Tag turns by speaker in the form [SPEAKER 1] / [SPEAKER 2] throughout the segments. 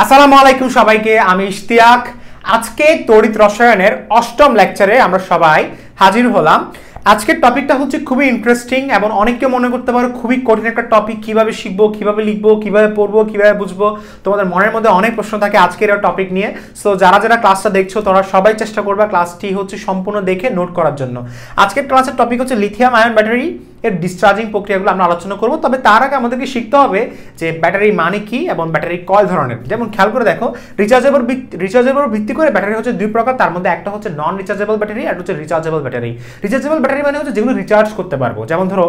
[SPEAKER 1] আসসালামু আলাইকুম সবাইকে, আমি ইশতিয়াক। আজকে তড়িৎ রসায়নের অষ্টম লেকচারে আমরা সবাই হাজির হলাম। আজকের টপিকটা হচ্ছে খুবই ইন্টারেস্টিং এবং অনেকে মনে করতে পারো খুবই কঠিন একটা টপিক। কিভাবে শিখবো, কিভাবে লিখবো, কিভাবে পড়বো, কিভাবে বুঝবো, তোমাদের মনের মধ্যে অনেক প্রশ্ন থাকে আজকের এই টপিক নিয়ে। সো যারা যারা ক্লাসটা দেখছো তোমরা সবাই চেষ্টা করবে ক্লাসটি হচ্ছে সম্পূর্ণ দেখে নোট করার জন্য। আজকের ক্লাসের টপিক হচ্ছে লিথিয়াম আয়ন ব্যাটারি এর ডিসচার্জিং প্রক্রিয়াগুলো আমরা আলোচনা করব। তবে তার আগে আমাদেরকে শিখতে হবে যে ব্যাটারি মানে কি এবং ব্যাটারি কয় ধরনের। যেমন খেয়াল করে দেখো, রিচার্জেবল ভিত্তি করে ব্যাটারি হচ্ছে দুই প্রকার। তার মধ্যে একটা হচ্ছে নন রিচার্জেবল ব্যাটারি আর হচ্ছে রিচার্জেবল ব্যাটারি। রিচার্জেবল ব্যাটারি মানে হচ্ছে যেগুলো রিচার্জ করতে পারবো। যেমন ধরো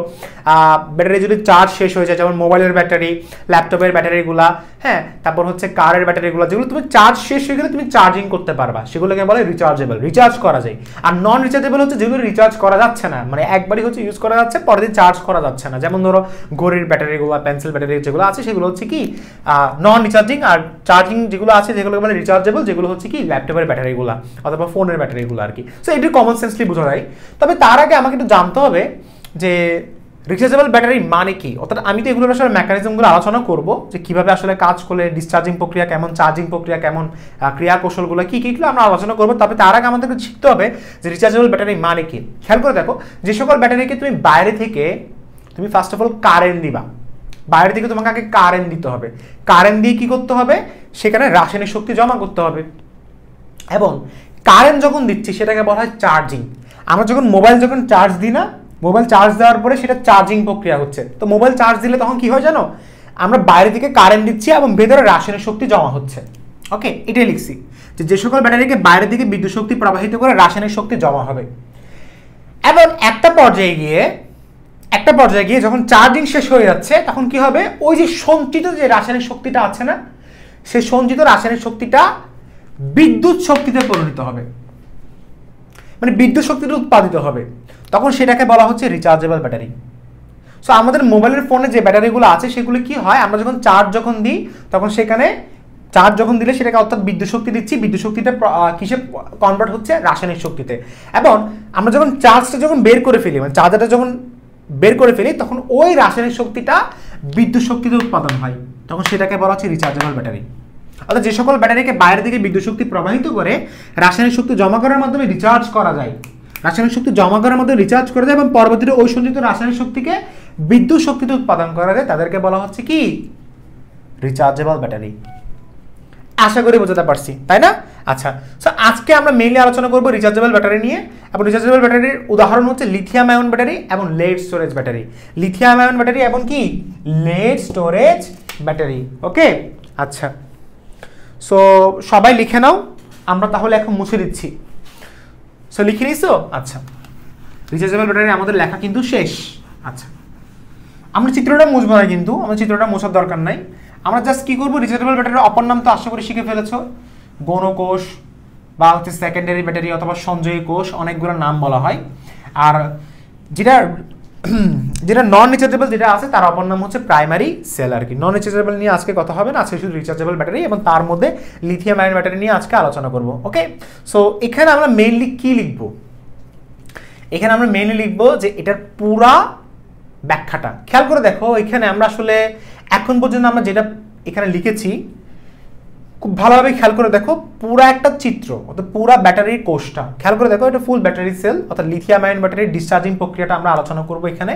[SPEAKER 1] ব্যাটারি যদি চার্জ শেষ হয়ে যায়, যেমন মোবাইলের ব্যাটারি, ল্যাপটপের ব্যাটারিগুলা, হ্যাঁ, তারপর হচ্ছে কারের ব্যাটারিগুলো, যেগুলো তুমি চার্জ শেষ হয়ে গেলে তুমি চার্জিং করতে পারবা, সেগুলোকে বলে রিচার্জেবল, রিচার্জ করা যায়। আর নন রিচার্জেবল হচ্ছে যেগুলো রিচার্জ করা যাচ্ছে না, মানে একবারই হচ্ছে ইউজ করা যাচ্ছে, পরের দিন চার্জ করা যাচ্ছে না। যেমন ধরো ঘড়ির ব্যাটারিগুলো, পেন্সিল ব্যাটারি যেগুলো আছে সেগুলো হচ্ছে কি নন রিচার্জিং। আর চার্জিং যেগুলো আছে যেগুলোকে বলে রিচার্জেবল, যেগুলো হচ্ছে কি ল্যাপটপের ব্যাটারিগুলো অথবা ফোনের ব্যাটারিগুলো আর কি। সো এটি কমন সেন্সলি বোঝা যায়। তবে তার আগে আমাকে একটু জানতে হবে যে রিচার্জেবল ব্যাটারি মানে কি। অর্থাৎ আমি তো এগুলোর আসলে মেকানিজমগুলো আলোচনা করব, যে কিভাবে আসলে কাজ করলে ডিসচার্জিং প্রক্রিয়া কেমন, চার্জিং প্রক্রিয়া কেমন, ক্রিয়া কৌশলগুলো কি কিগুলো আমরা আলোচনা করবো। তবে তার আগে আমাদেরকে শিখতে হবে যে রিচার্জেবল ব্যাটারি মানে কি। খেয়াল করে দেখো, যে সকল ব্যাটারিকে তুমি বাইরে থেকে তুমি ফার্স্ট অফ অল কারেন্ট দিবা, বাইরে থেকে তোমাকে আগে কারেন্ট দিতে হবে। কারেন্ট দিয়ে কি করতে হবে, সেখানে রাসায়নিক শক্তি জমা করতে হবে। এবং কারেন্ট যখন দিচ্ছি সেটাকে বলা হয় চার্জিং। আমরা যখন মোবাইল চার্জ দিই না, মোবাইল চার্জ দেওয়ার পরে সেটা চার্জিং প্রক্রিয়া হচ্ছে। তো মোবাইল চার্জ দিলে তখন কি হয় জানো, আমরা বাইরে থেকে কারেন্ট দিচ্ছি এবং ভেতরে রাসায়নিক শক্তি জমা হচ্ছে। ওকে, এটাই লিখছি যে সকল ব্যাটারিকে বাইরে থেকে বিদ্যুৎ শক্তি প্রবাহিত করে রাসায়নিক শক্তি জমা হবে। এবং একটা পর্যায়ে গিয়ে যখন চার্জিং শেষ হয়ে যাচ্ছে তখন কি হবে, ওই যে সঞ্চিত যে রাসায়নিক শক্তিটা আছে না, সেই সঞ্চিত রাসায়নিক শক্তিটা বিদ্যুৎ শক্তিতে পরিণত হবে, মানে বিদ্যুৎ শক্তিতে উৎপাদিত হবে। তখন সেটাকে বলা হচ্ছে রিচার্জেবল ব্যাটারি। সো আমাদের মোবাইলের ফোনে যে ব্যাটারিগুলো আছে সেগুলো কি হয়, আমরা যখন চার্জ দিই তখন সেখানে চার্জ যখন দিলে সেটাকে অর্থাৎ বিদ্যুৎ শক্তি দিচ্ছি, বিদ্যুৎ শক্তিটা কিসে কনভার্ট হচ্ছে, রাসায়নিক শক্তিতে। এবং আমরা যখন চার্জটা বের করে ফেলি, মানে চার্জারটা যখন বের করে ফেলি তখন ওই রাসায়নিক শক্তিটা বিদ্যুৎ শক্তিতে উৎপাদন হয়, তখন সেটাকে বলা হচ্ছে রিচার্জেবল ব্যাটারি। অর্থাৎ যে সকল ব্যাটারিকে বাইরে থেকে বিদ্যুৎ শক্তি প্রবাহিত করে রাসায়নিক শক্তি জমা করার মাধ্যমে রিচার্জ করা যায়, রাসায়নিক শক্তি জমা করার মাধ্যমে রিচার্জ করা যায় এবং পরবর্তীতে ওই সঞ্চিত রাসায়নিক শক্তিকে বিদ্যুৎ শক্তিতে উৎপাদন করা যায়, তাদেরকে বলা হচ্ছে কি রিচার্জেবল ব্যাটারি। আশা করি বোঝাতে পারছি, তাই না? আচ্ছা, সো আজকে আমরা মেইনলি আলোচনা করব রিচার্জেবল ব্যাটারি নিয়ে। এবং রিচার্জেবল ব্যাটারির উদাহরণ হচ্ছে লিথিয়াম আয়ন ব্যাটারি এবং lead storage battery. Lithium ion battery এবং কি লেড স্টোরেজ ব্যাটারি। ওকে, আচ্ছা, সো সবাই লিখে নাও, আমরা তাহলে এখন মুছে দিচ্ছি। সো লিখে নিছো? আচ্ছা, রিচার্জেবল ব্যাটারি আমাদের লেখা কিন্তু শেষ। আচ্ছা, আমরা চিত্রটা মুছবো না, কিন্তু আমরা চিত্রটা মোছার দরকার নাই। আমরা জাস্ট কি করবো, রিচার্জেবল ব্যাটারির অপর নাম তো আশা করি শিখে ফেলেছো, গৌণ কোষ বা হচ্ছে সেকেন্ডারি ব্যাটারি অথবা সঞ্চয়ী কোষ, অনেকগুলো নাম বলা হয়। আর যেটা নন রিচার্জেবল যেটা আছে তার অপর নাম হচ্ছে প্রাইমারি সেল আর কি। নন রিচার্জেবল নিয়ে আজকে কথা হবে না, আজকে শুধু রিচার্জেবল ব্যাটারি এবং তার মধ্যে লিথিয়াম আয়ন ব্যাটারি নিয়ে আজকে আলোচনা করব। ওকে, সো এখানে আমরা মেইনলি কি লিখবো, এখানে আমরা মেইনলি লিখবো যে এটার পুরা ব্যাখ্যাটা। খেয়াল করে দেখো, এখানে আমরা আসলে এখন পর্যন্ত আমরা যেটা এখানে লিখেছি খুব ভালোভাবে খেয়াল করে দেখো, পুরা একটা চিত্র অর্থাৎ পুরা ব্যাটারির কোষটা খেয়াল করে দেখো, এটা ফুল ব্যাটারি সেল অর্থাৎ লিথিয়াম আয়ন ব্যাটারির ডিসচার্জিং প্রক্রিয়াটা আমরা আলোচনা করবো এখানে।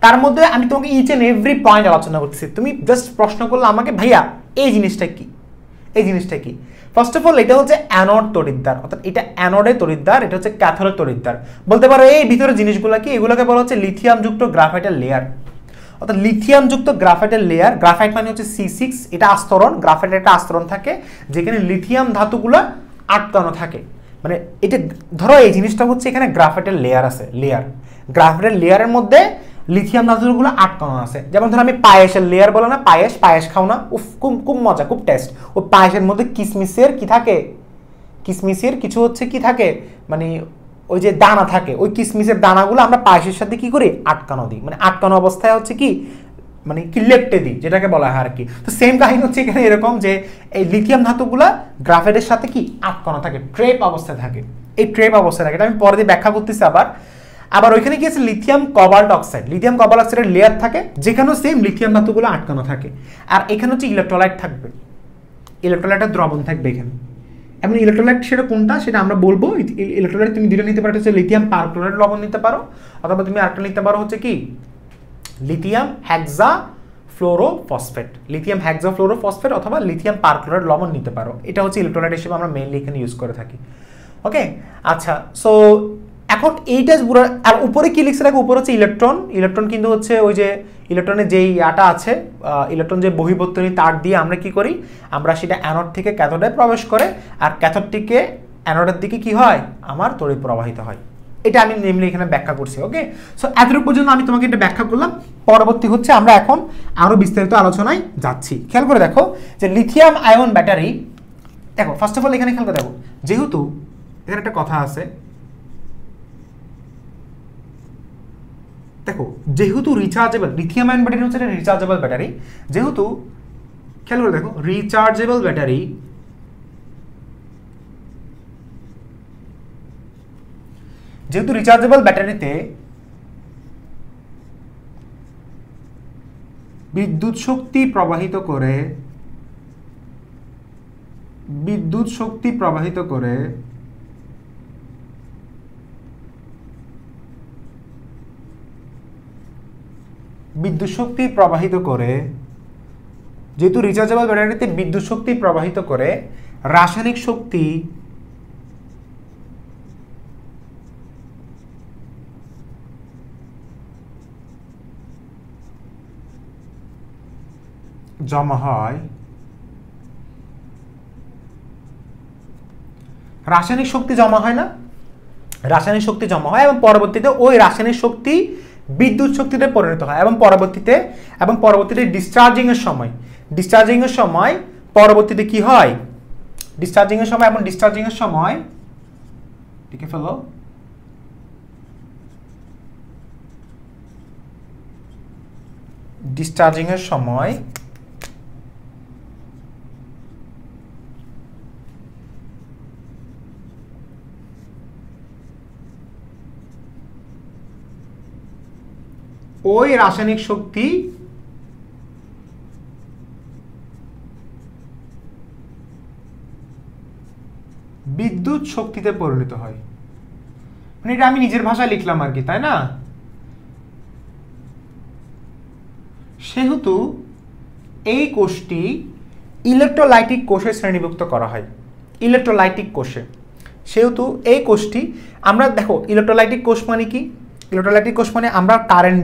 [SPEAKER 1] তার মধ্যে আমি তোমাকে ইচ এন্ড এভরি পয়েন্ট আলোচনা করতেছি। তুমি জাস্ট প্রশ্ন করলে আমাকে, ভাইয়া এই জিনিসটা কি, এই জিনিসটা কি। ফার্স্ট অফ অল এটা হচ্ছে অ্যানোড তড়িৎদ্বার, অর্থাৎ এটা অ্যানোডে তড়িৎদ্বার, এটা হচ্ছে ক্যাথোডে তড়িৎদ্বার। বলতে পারো এই ভিতরে জিনিসগুলো কি, এগুলোকে বলা হচ্ছে লিথিয়াম যুক্ত গ্রাফাইটের লেয়ার। অর্থাৎ লিথিয়াম যুক্ত গ্রাফাইটের লেয়ার, গ্রাফাইট মানে হচ্ছে C6, এটা আস্তরণ, গ্রাফাইটের একটা আস্তরণ থাকে যেখানে লিথিয়াম ধাতুগুলো আটকানো থাকে। মানে এটা ধরো এই জিনিসটা হচ্ছে এখানে গ্রাফাইটের লেয়ার আছে, লেয়ার, গ্রাফাইটের লেয়ারের মধ্যে লিথিয়াম ধাতুগুলো আটকানো আছে। যেমন ধরো আমি পায়েসের লেয়ার বলো না, পায়েস খাও না, উফ খুব মজা, খুব টেস্ট। ওই পায়েসের মধ্যে কিসমিসের কি থাকে, কিসমিসের কিছু হচ্ছে কি থাকে, মানে ওই যে দানা থাকে, ওই কিসমিসের দানাগুলো আমরা পায়েসের সাথে কি করি, আটকানো দিই, মানে আটকানো অবস্থায় হচ্ছে কি, মানে কি লেপটে দিই, যেটাকে বলা হয় আর কি। তো সেম কাহিনী হচ্ছে এখানে এরকম যে এই লিথিয়াম ধাতুগুলা গ্রাফাইটের সাথে কি আটকানো থাকে, ট্রেপ অবস্থায় থাকে, এই ট্রেপ অবস্থায় থাকে। এটা আমি পরে দিয়ে ব্যাখ্যা করতেছি। আবার ওইখানে কি আছে, lithium cobalt oxide, lithium cobalt অক্সাইডের লেয়ার থাকে যেখানেও সেম লিথিয়াম ধাতুগুলো আটকানো থাকে। আর এখানে হচ্ছে ইলেকট্রোলাইট থাকবে, ইলেকট্রোলাইটের দ্রবণ থাকবে এখানে। এবং ইলেকট্রোলাইট সেটা কোনটা সেটা আমরা বলবো। ইলেকট্রোলাইট তুমি দুটো নিতে পারো, হচ্ছে লিথিয়াম পারক্লোরাইড লবণ নিতে পারো, অথবা তুমি আরেকটা নিতে পারো হচ্ছে কি লিথিয়াম হেক্সাফ্লোরোফসফেট, লিথিয়াম হেক্সাফ্লোরোফসফেট অথবা লিথিয়াম পারক্লোরাইড লবণ নিতে পারো। এটা হচ্ছে ইলেকট্রোলাইট হিসেবে আমরা মেইনলি এখানে ইউজ করে থাকি। ওকে, আচ্ছা, সো এখন এইটা পুরো, আর উপরে কি লিখছে দেখো, উপরে হচ্ছে ইলেকট্রন। ইলেকট্রন কিন্তু হচ্ছে ওই যে ইলেকট্রনের যেই আটা আছে, ইলেকট্রন যে বহির্বর্তনী তার দিয়ে আমরা কি করি, আমরা সেটা অ্যানোড থেকে ক্যাথোডে প্রবেশ করে, আর ক্যাথোড থেকে অ্যানোডের দিকে কি হয়, আমার তড়িৎ প্রবাহিত হয়। এটা আমি নেমলি এখানে ব্যাখ্যা করছি। ওকে, সো এতটুকু পর্যন্ত আমি তোমাকে এটা ব্যাখ্যা করলাম। পরবর্তী হচ্ছে আমরা এখন আরো বিস্তারিত আলোচনায় যাচ্ছি। খেয়াল করে দেখো যে লিথিয়াম আয়ন ব্যাটারি, দেখো ফার্স্ট অফ অল এখানে খেয়াল করে দেখো, যেহেতু এখানে একটা কথা আছে, দেখো যেহেতু রিচার্জেবল, লিথিয়াম আয়ন ব্যাটারি হচ্ছে রিচার্জেবল ব্যাটারি, যেহেতু খেয়াল করে দেখো রিচার্জেবল ব্যাটারি, যেহেতু রিচার্জেবল ব্যাটারিতে বিদ্যুৎ শক্তি প্রবাহিত করে, বিদ্যুৎ শক্তি প্রবাহিত করে যেহেতু রিচার্জেবল ব্যাটারিতে বিদ্যুৎ শক্তি প্রবাহিত করে রাসায়নিক শক্তি জমা হয়, রাসায়নিক শক্তি জমা হয় না, রাসায়নিক শক্তি জমা হয় এবং পরবর্তীতে ওই রাসায়নিক শক্তি বিদ্যুৎ শক্তিতে পরিণত হয়, এবং পরবর্তীতে ডিসচার্জিং এর সময় পরবর্তীতে কি হয়, ডিসচার্জিং এর সময় লিখে ফেলো, ডিসচার্জিং এর সময় ওই রাসায়নিক শক্তি বিদ্যুৎ শক্তিতে পরিণত হয়। মানে এটা আমি নিজের ভাষায় লিখলাম আর কি, তাই না? সেহেতু এই কোষটি ইলেকট্রোলাইটিক কোষে শ্রেণীভুক্ত করা হয়, ইলেকট্রোলাইটিক কোষে। সেহেতু এই কোষটি আমরা দেখো, ইলেকট্রোলাইটিক কোষ মানে কি, ইলেকট্রোলাইটিক কোষ মানে আমরা কারেন্ট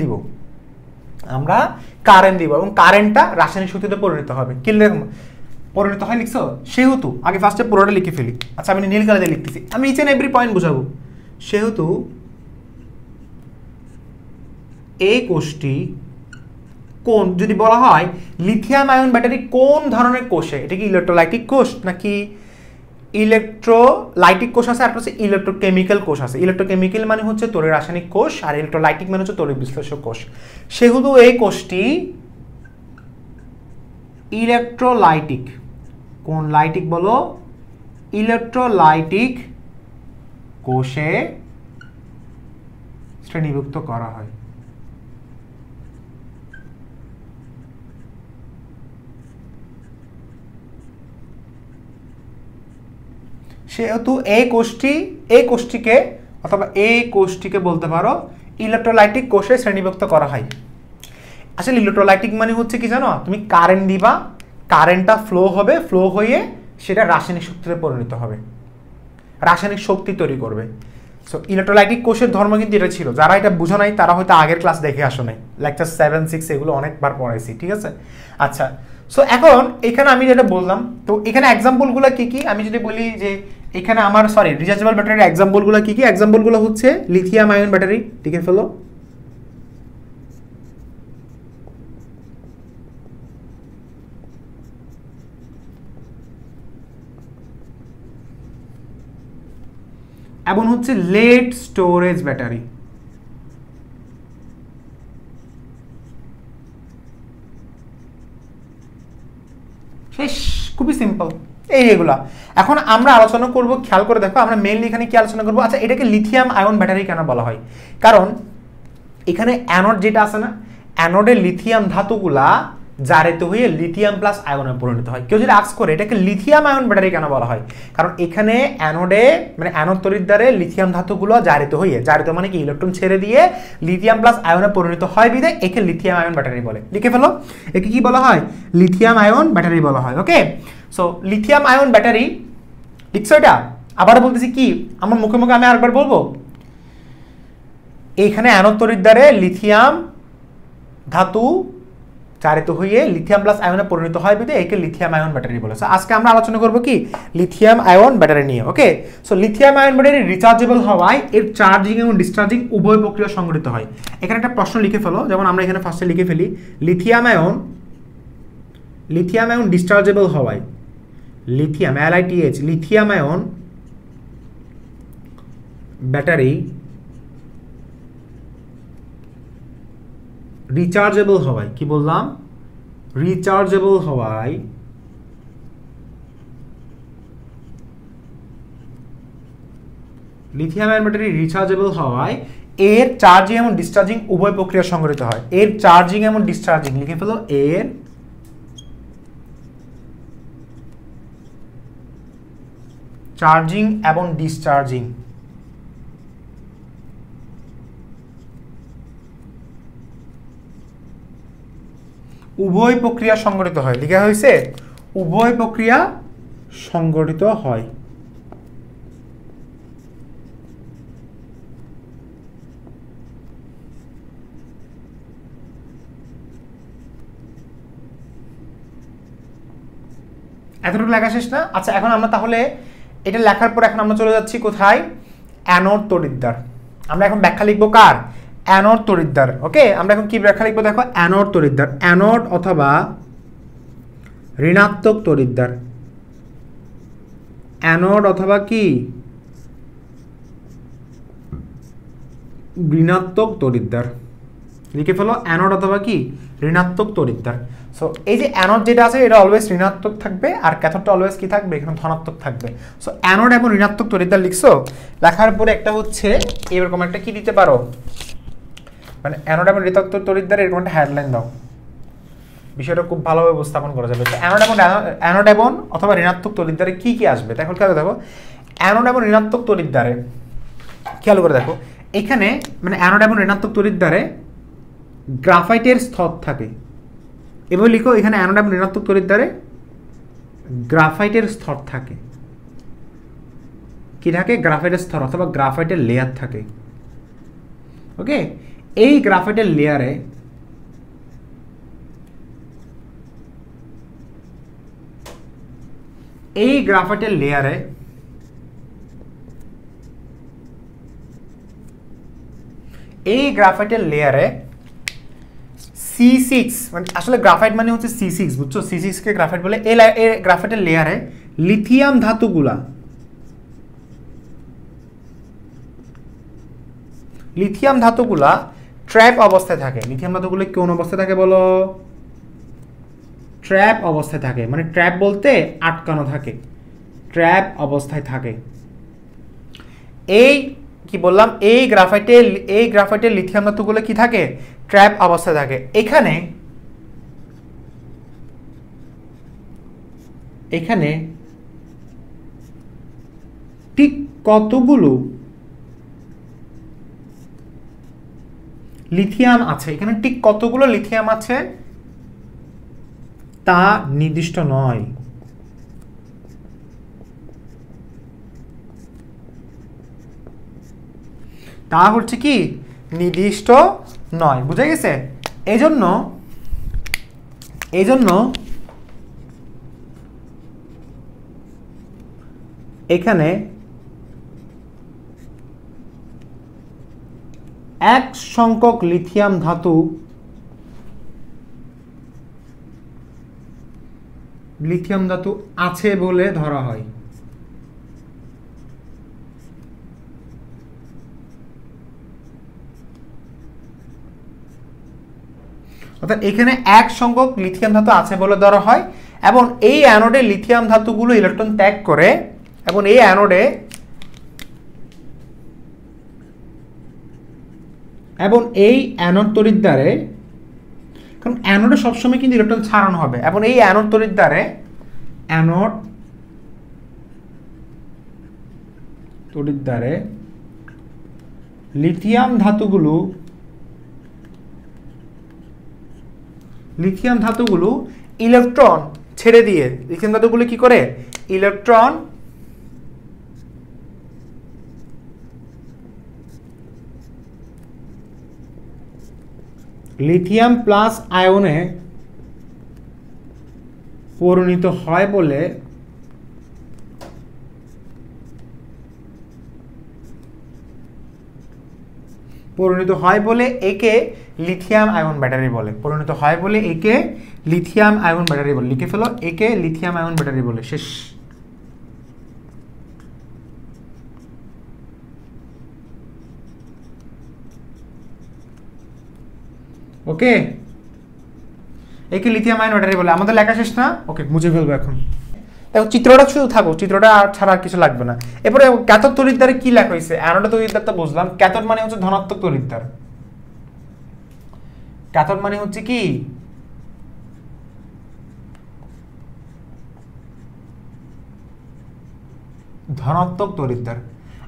[SPEAKER 1] দিব এবং কারেন্টটা রাসায়নিক শক্তিতে পরিণত হবে। কি পরিণত হয় লিখছো? সেহেতু আগে ফার্স্টে পুরোটা লিখে ফেলি। আচ্ছা, আমি নীল কালারে লিখতেছি, আমি ইচ এন্ড এভরি পয়েন্ট বুঝাবো। সেহেতু এই কোষটি কোন, যদি বলা হয় লিথিয়াম আয়ন ব্যাটারি কোন ধরনের কোষে, এটা কি ইলেকট্রোলাইটিক কোষ নাকি ইলেকট্রোলাইটিক কোষ আছে, আর হচ্ছে ইলেকট্রোকেমিক্যাল কোষ আছে। ইলেকট্রোকেমিক্যাল মানে হচ্ছে তড়িৎ রাসায়নিক কোষ, আর ইলেকট্রোলাইটিক মানে হচ্ছে তড়িৎ বিশ্লেষক কোষ। সেহেতু এই কোষটি ইলেকট্রোলাইটিক, কোন লাইটিক বলো, ইলেকট্রোলাইটিক কোষে শ্রেণীভুক্ত করা হয়। সেহেতু এই কোষটিকে অথবা এই কোষটিকে বলতে পারো ইলেকট্রোলাইটিক কোষে শ্রেণীভুক্ত করা হয়। আসলে ইলেকট্রোলাইটিক মানে হচ্ছে কি জানো, তুমি কারেন্ট দিবা, কারেন্টটা ফ্লো হবে, ফ্লো হয়ে সেটা রাসায়নিক শক্তিতে পরিণত হবে, রাসায়নিক শক্তি তৈরি করবে। সো ইলেকট্রোলাইটিক কোষের ধর্ম কিন্তু এটা ছিল। যারা এটা বুঝো নাই তারা হয়তো আগের ক্লাস দেখে আসো নাই, লেকচার 7, 6 এগুলো অনেকবার পড়াইছি, ঠিক আছে? আচ্ছা, সো এখন এখানে আমি যেটা বললাম, তো এখানে এক্সাম্পলগুলো কি কি, আমি যদি বলি যে এখানে আমার রিচার্জেবল ব্যাটারির এক্সাম্পলগুলো কি কি, এক্সাম্পলগুলো হচ্ছে লিথিয়াম আয়ন ব্যাটারি, লিখে ফেলো। এবং হচ্ছে লেড স্টোরেজ ব্যাটারি, শেষ, খুবই সিম্পল এইগুলা। এখন আমরা আলোচনা করব, খেয়াল করে দেখো আমরা মেইনলি এখানে কি আলোচনা করব। আচ্ছা, এটাকে লিথিয়াম আয়ন ব্যাটারি কেন বলা হয়? কারণ এখানে অ্যানোড যেটা আছে না, অ্যানোডের লিথিয়াম ধাতুগুলা জারিত হয়ে লিথিয়াম প্লাস আয়নে পরিণত হয়। কেউ যদি আস্ক করে এটাকে লিথিয়াম আয়ন ব্যাটারি কেন বলা হয়, কারণ এখানে অ্যানোডে মানে অ্যানোড তড়িৎদ্বারে লিথিয়াম ধাতুগুলো জারিত হয়ে, জারিত মানে কি ইলেকট্রন ছেড়ে দিয়ে লিথিয়াম প্লাস আয়নে পরিণত হয় বিধায় একে লিথিয়াম আয়ন ব্যাটারি বলে। লিখে ফেলো, একে কি বলা হয়? লিথিয়াম আয়ন ব্যাটারি বলা হয়। ওকে, সো লিথিয়াম আয়ন ব্যাটারি লিখছো এটা? আবার বলতেছি কি, আমার মুখে মুখে আমি আরেকবার বলবো, এইখানে অ্যানোড তড়িৎদ্বারে লিথিয়াম ধাতু জারিত হয়ে লিথিয়াম প্লাস আয়নে পরিণত হয় বিধায় একে লিথিয়াম আয়ন ব্যাটারি বলে। সো আজকে আমরা আলোচনা করব কি লিথিয়াম আয়ন ব্যাটারি নিয়ে। Okay, so lithium ion battery rechargeable হওয়ায় এর চার্জিং এবং ডিসচার্জিং উভয় প্রক্রিয়া সংঘটিত হয়। এখানে একটা প্রশ্ন লিখে ফেলো, যেমন আমরা এখানে ফার্স্টে লিখে ফেলি লিথিয়াম আয়ন ডিসচার্জেবল হওয়ায়, lithium LITH lithium ion battery rechargeable হওয়ায়, কি বললাম? রিচার্জেবল হওয়ায় লিথিয়াম আয়ন ব্যাটারি রিচার্জেবল হওয়ায় এর চার্জিং এবং ডিসচার্জিং উভয় প্রক্রিয়া সংঘটিত হয়। এর চার্জিং এবং ডিসচার্জিং লিখে ফেলো, এর চার্জিং এবং ডিসচার্জিং উভয় প্রক্রিয়া সংঘটিত হয়। লিখা হয়েছে উভয় প্রক্রিয়া সংঘটিত হয়। এতটুকু লেখা শেষ না? আচ্ছা, এখন আমরা তাহলে এটা লেখার পর এখন আমরা চলে যাচ্ছি কোথায়? অ্যানোড তড়িৎদ্বার। আমরা এখন ব্যাখ্যা লিখবো কার? অ্যানোড তড়িৎদ্বার। ওকে, আমরা এখন কি ব্যাখ্যা লিখবো দেখো, অ্যানোড তড়িৎদ্বার। অ্যানোড অথবা ঋণাত্মক তড়িৎদ্বার। অ্যানোড অথবা কি ঋণাত্মক তড়িৎদ্বার। লিখে ফেলো, অ্যানোড অথবা কি ঋণাত্মক তড়িৎদ্বার। সো এই যে অ্যানোড যেটা আছে এটা অলওয়েজ ঋণাত্মক থাকবে, আর ক্যাথোডটা অলওয়েজ কি থাকবে? এখানে ধনাত্মক থাকবে। সো অ্যানোড এবং ঋণাত্মক তড়িৎদ্বার লিখছো, লেখার পরে একটা হচ্ছে এরকম একটা কি দিতে পারো, মানে অ্যানোড এবং ঋণাত্মক তড়িৎদ্বার এরকম একটা হেডলাইন দাও, বিষয়টা খুব ভালোভাবে উপস্থাপন করা যাবে। অ্যানোড এবং অথবা ঋণাত্মক তড়িৎদ্বারে কি কি আসবে দেখো, খেয়াল দেখো। অ্যানোড এবং ঋণাত্মক তড়িৎদ্বারে খেয়াল করে দেখো, এখানে মানে অ্যানোড এবং ঋণাত্মক তড়িৎদ্বারে গ্রাফাইটের স্তর থাকে। এভাবে লিখো, এখানে অ্যানোড এবং ঋণাত্মক তড়িৎদ্বারে গ্রাফাইটের স্তর থাকে। কি থাকে? গ্রাফাইটের স্তর অথবা গ্রাফাইটের লেয়ার থাকে। ওকে, এই গ্রাফাইটের লেয়ারে C6 মানে আসলে গ্রাফাইট মানে হচ্ছে C6, বুঝছো? C6 কে গ্রাফাইট বলে। এই গ্রাফাইটের লেয়ারে লিথিয়াম ধাতুগুলা ট্র্যাপ অবস্থায় থাকে। লিথিয়াম ধাতুগুলো কোন অবস্থায় থাকে বলো? ট্র্যাপ অবস্থায় থাকে। মানে ট্র্যাপ বলতে আটকানো থাকে, ট্র্যাপ অবস্থায় থাকে। এই কি বললাম, এই গ্রাফাইটের লিথিয়াম ধাতুগুলো কি থাকে? ট্র্যাপ অবস্থায় থাকে। এখানে ঠিক কতগুলো লিথিয়াম আছে, এখানে ঠিক কতগুলো লিথিয়াম আছে তা নির্দিষ্ট নয়। তা হচ্ছে কি নির্দিষ্ট নয়, বুঝা গেছে? এজন্য এখানে এক সংখ্যক লিথিয়াম ধাতু আছে বলে ধরা হয়। অর্থাৎ এখানে এক সংখ্যক লিথিয়াম ধাতু আছে বলে ধরা হয়, এবং এই অ্যানোডে লিথিয়াম ধাতুগুলো ইলেকট্রন ত্যাগ করে, এবং এই অ্যানোডে অ্যানোড তড়িৎদ্বারে কারণ অ্যানোডে সবসময় কিন্তু ইলেকট্রন ছাড়ানো হবে এবং এই অ্যানোড তড়িৎদ্বারে লিথিয়াম ধাতুগুলো ইলেকট্রন ছেড়ে দিয়ে লিথিয়াম ধাতুগুলো কি করে ইলেকট্রন লিথিয়াম প্লাস আয়নে পরিণত হয় বলে একে লিথিয়াম আয়ন ব্যাটারি বলে লিখে ফেলো একে লিথিয়াম আয়ন ব্যাটারি বলে শেষ ওকে একে লিথিয়াম আয়ন ব্যাটারি বলে আমাদের লেখা শেষ না ওকে মুছে ফেলবো এখন দেখো চিত্রটা শুধু থাকো চিত্রটা আর ছাড়া আর কিছু লাগবে না এরপরে ক্যাথোড তড়িৎদ্বারে কি লেখা হয়েছে অ্যানোড তড়িৎদ্বার তো বুঝলাম ক্যাথোড মানে হচ্ছে ধনাত্মক তড়িৎদ্বার ক্যাথোড মানে হচ্ছে কি ধনাত্মক তড়িৎদ্বার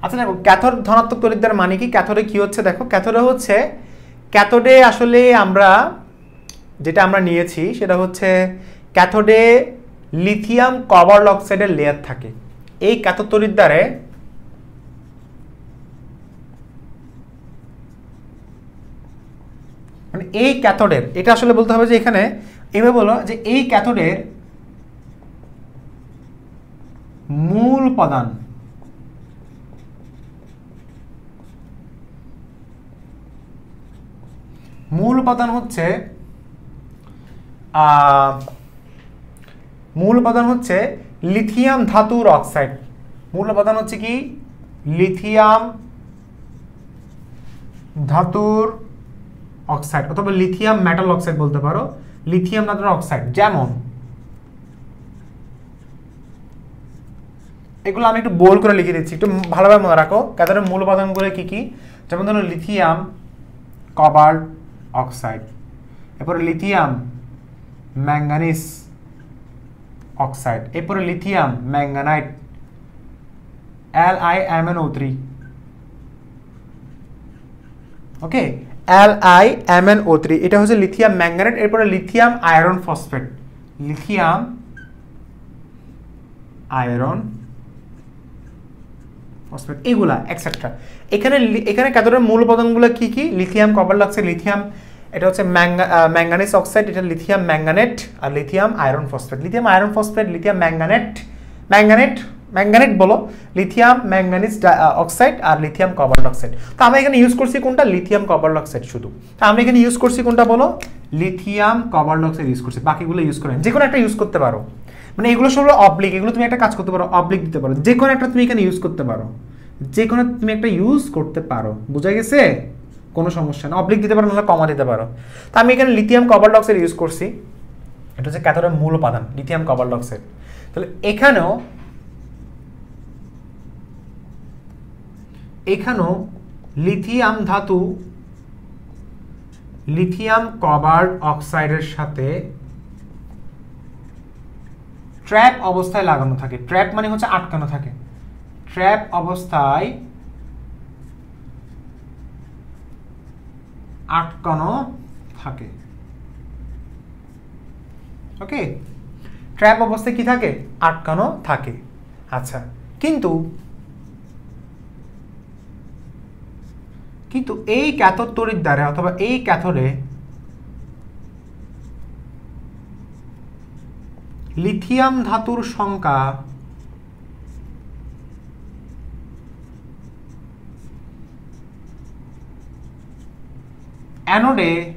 [SPEAKER 1] আচ্ছা দেখো ক্যাথোড ধনাত্মক তড়িৎদ্বার মানে কি ক্যাথোডে কি হচ্ছে দেখো ক্যাথোডে আসলে আমরা যেটা আমরা নিয়েছি সেটা হচ্ছে ক্যাথোডে লিথিয়াম কপার অক্সাইডের লেয়ার থাকে এই ক্যাথোড তড়িৎদ্বারে মানে এই ক্যাথোডের এটা আসলে বলতে হবে যে এখানে এভাবে বলো যে এই ক্যাথোডের মূল উপাদান হচ্ছে লিথিয়াম ধাতুর অক্সাইড মূল উপাদান হচ্ছে কি লিথিয়াম ধাতুর অক্সাইড অথবা লিথিয়াম মেটাল অক্সাইড বলতে পারো লিথিয়াম ধাতুর অক্সাইড যেমন এগুলো আমি একটু বোল্ড করে লিখে দিচ্ছি একটু ভালোভাবে মনে রাখো ক্যাথোডের মূল উপাদানগুলো কি কি যেমন ধরো লিথিয়াম কবাল্ট অক্সাইড এরপরে লিথিয়াম ম্যাঙ্গানিজ অক্সাইড এরপরে লিথিয়াম ম্যাঙ্গানাইট LiMnO3 ওকে LiMnO3 এটা হচ্ছে লিথিয়াম ম্যাঙ্গানেট এরপরে লিথিয়াম আয়রন ফসফেট এগুলা এটসেট্রা এখানে ক্যাথোডের মূল উপাদানগুলো কি কি লিথিয়াম কপার অক্সাইড লিথিয়াম এটা হচ্ছে ম্যাঙ্গানিজ অক্সাইড এটা লিথিয়াম ম্যাঙ্গানেট আর lithium iron phosphate lithium manganate বলো লিথিয়াম ম্যাঙ্গানিজ অক্সাইড আর লিথিয়াম কপার অক্সাইড তো আমরা এখানে ইউজ করছি কোনটা লিথিয়াম কপার অক্সাইড শুধু তো আমরা এখানে ইউজ করছি কোনটা বলো লিথিয়াম কপার অক্সাইড ইউজ করছি বাকিগুলো ইউজ করেন যে কোনো একটা ইউজ করতে পারো মানে এগুলো সব অবলিক এগুলো তুমি একটা কাজ করতে পারো অবলিক দিতে পারো যে কোনো একটা তুমি এখানে ইউজ করতে পারো বোঝা গেছে কোনো সমস্যা না অবলিক দিতে পারো নাহলে কমা দিতে পারো তো আমি এখানে লিথিয়াম কপার অক্সাইড ইউজ করছি এটা হচ্ছে ক্যাথোডের মূল উপাদান লিথিয়াম কপার অক্সাইড তাহলে এখানেও লিথিয়াম ধাতু লিথিয়াম কপার অক্সাইডের সাথে ট্র্যাপ অবস্থায় লাগানো থাকে ট্র্যাপ মানে হচ্ছে আটকানো থাকে ট্র্যাপ অবস্থায় আটকানো থাকে ওকে ট্র্যাপ অবস্থায় কি থাকে আটকানো থাকে আচ্ছা কিন্তু এই ক্যাথোড তড়িৎদ্বারে অথবা এই ক্যাথোডে লিথিয়াম ধাতুর সংখ্যা অ্যানোডে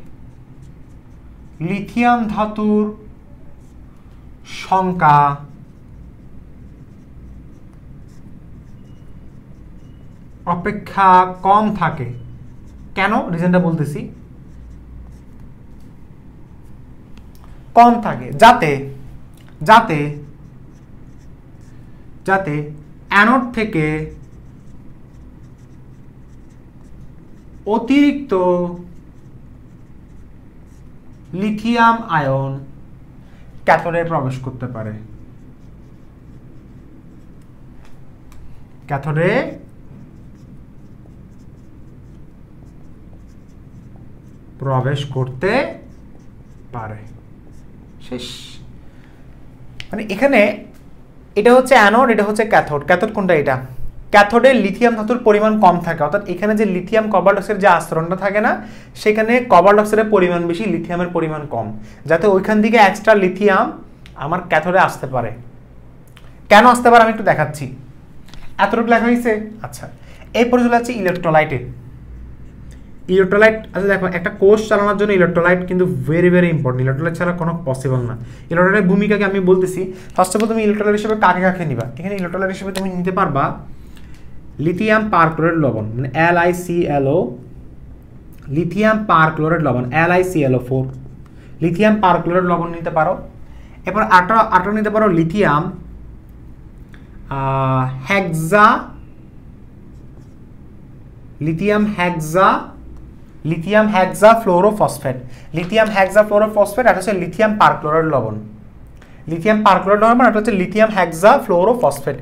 [SPEAKER 1] লিথিয়াম ধাতুর সংখ্যা অপেক্ষা কম থাকে কেন রিজনটা বলতেছি কম থাকে যাতে অ্যানোড থেকে অতিরিক্ত লিথিয়াম আয়ন ক্যাথোডে প্রবেশ করতে পারে, ক্যাথোডে প্রবেশ করতে পারে। শেষ। মানে এখানে এটা হচ্ছে অ্যানোড, এটা হচ্ছে ক্যাথোড। ক্যাথোড কোনটা? এটা। ক্যাথোডে লিথিয়াম ধাতুর পরিমাণ কম থাকে, অর্থাৎ এখানে যে লিথিয়াম কবাল্ট অক্সাইডের যে আস্তরণটা থাকে না, সেখানে কবাল্ট অক্সাইডের পরিমাণ বেশি, লিথিয়ামের পরিমাণ কম, যাতে ওইখান থেকে এক্সট্রা লিথিয়াম আমার ক্যাথোডে আসতে পারে। কেন আসতে পারে আমি একটু দেখাচ্ছি। এতটুকু লেখা হয়েছে। আচ্ছা, এরপরে চলে যাচ্ছে ইলেকট্রোলাইটে। ইলেকট্রোলাইট, আচ্ছা দেখো, একটা কোষ চালানোর জন্য ইলেকট্রোলাইট কিন্তু ভেরি ভেরি ইম্পর্টেন্ট। ইলেকট্রোলাইট ছাড়া কোনো পসিবল না। ইলেকট্রোলাইটের ভূমিকাকে আমি বলতেছি। ফার্স্ট অফ অল তুমি ইলেকট্রোলাইট হিসেবে কাকে কাকে নিবা? এখানে ইলেকট্রোলাইট হিসেবে তুমি নিতে পারবা লিথিয়াম পারক্লোরেট লবণ, মানে LiClO, লিথিয়াম পারক্লোরেট লবণ LiClO4, লিথিয়াম পারক্লোরেট লবণ নিতে পারো। এরপর আটা নিতে পারো লিথিয়াম হেক্সা, লিথিয়াম হেক্সা ফ্লোরোফসফেট, লিথিয়াম হেক্সা ফ্লোরোফসফেট, এটা হচ্ছে লিথিয়াম পারক্লোরেট লবণ, লিথিয়াম পারক্লোরেট লবণ, এটা হচ্ছে লিথিয়াম হেক্সা ফ্লোরোফসফেট।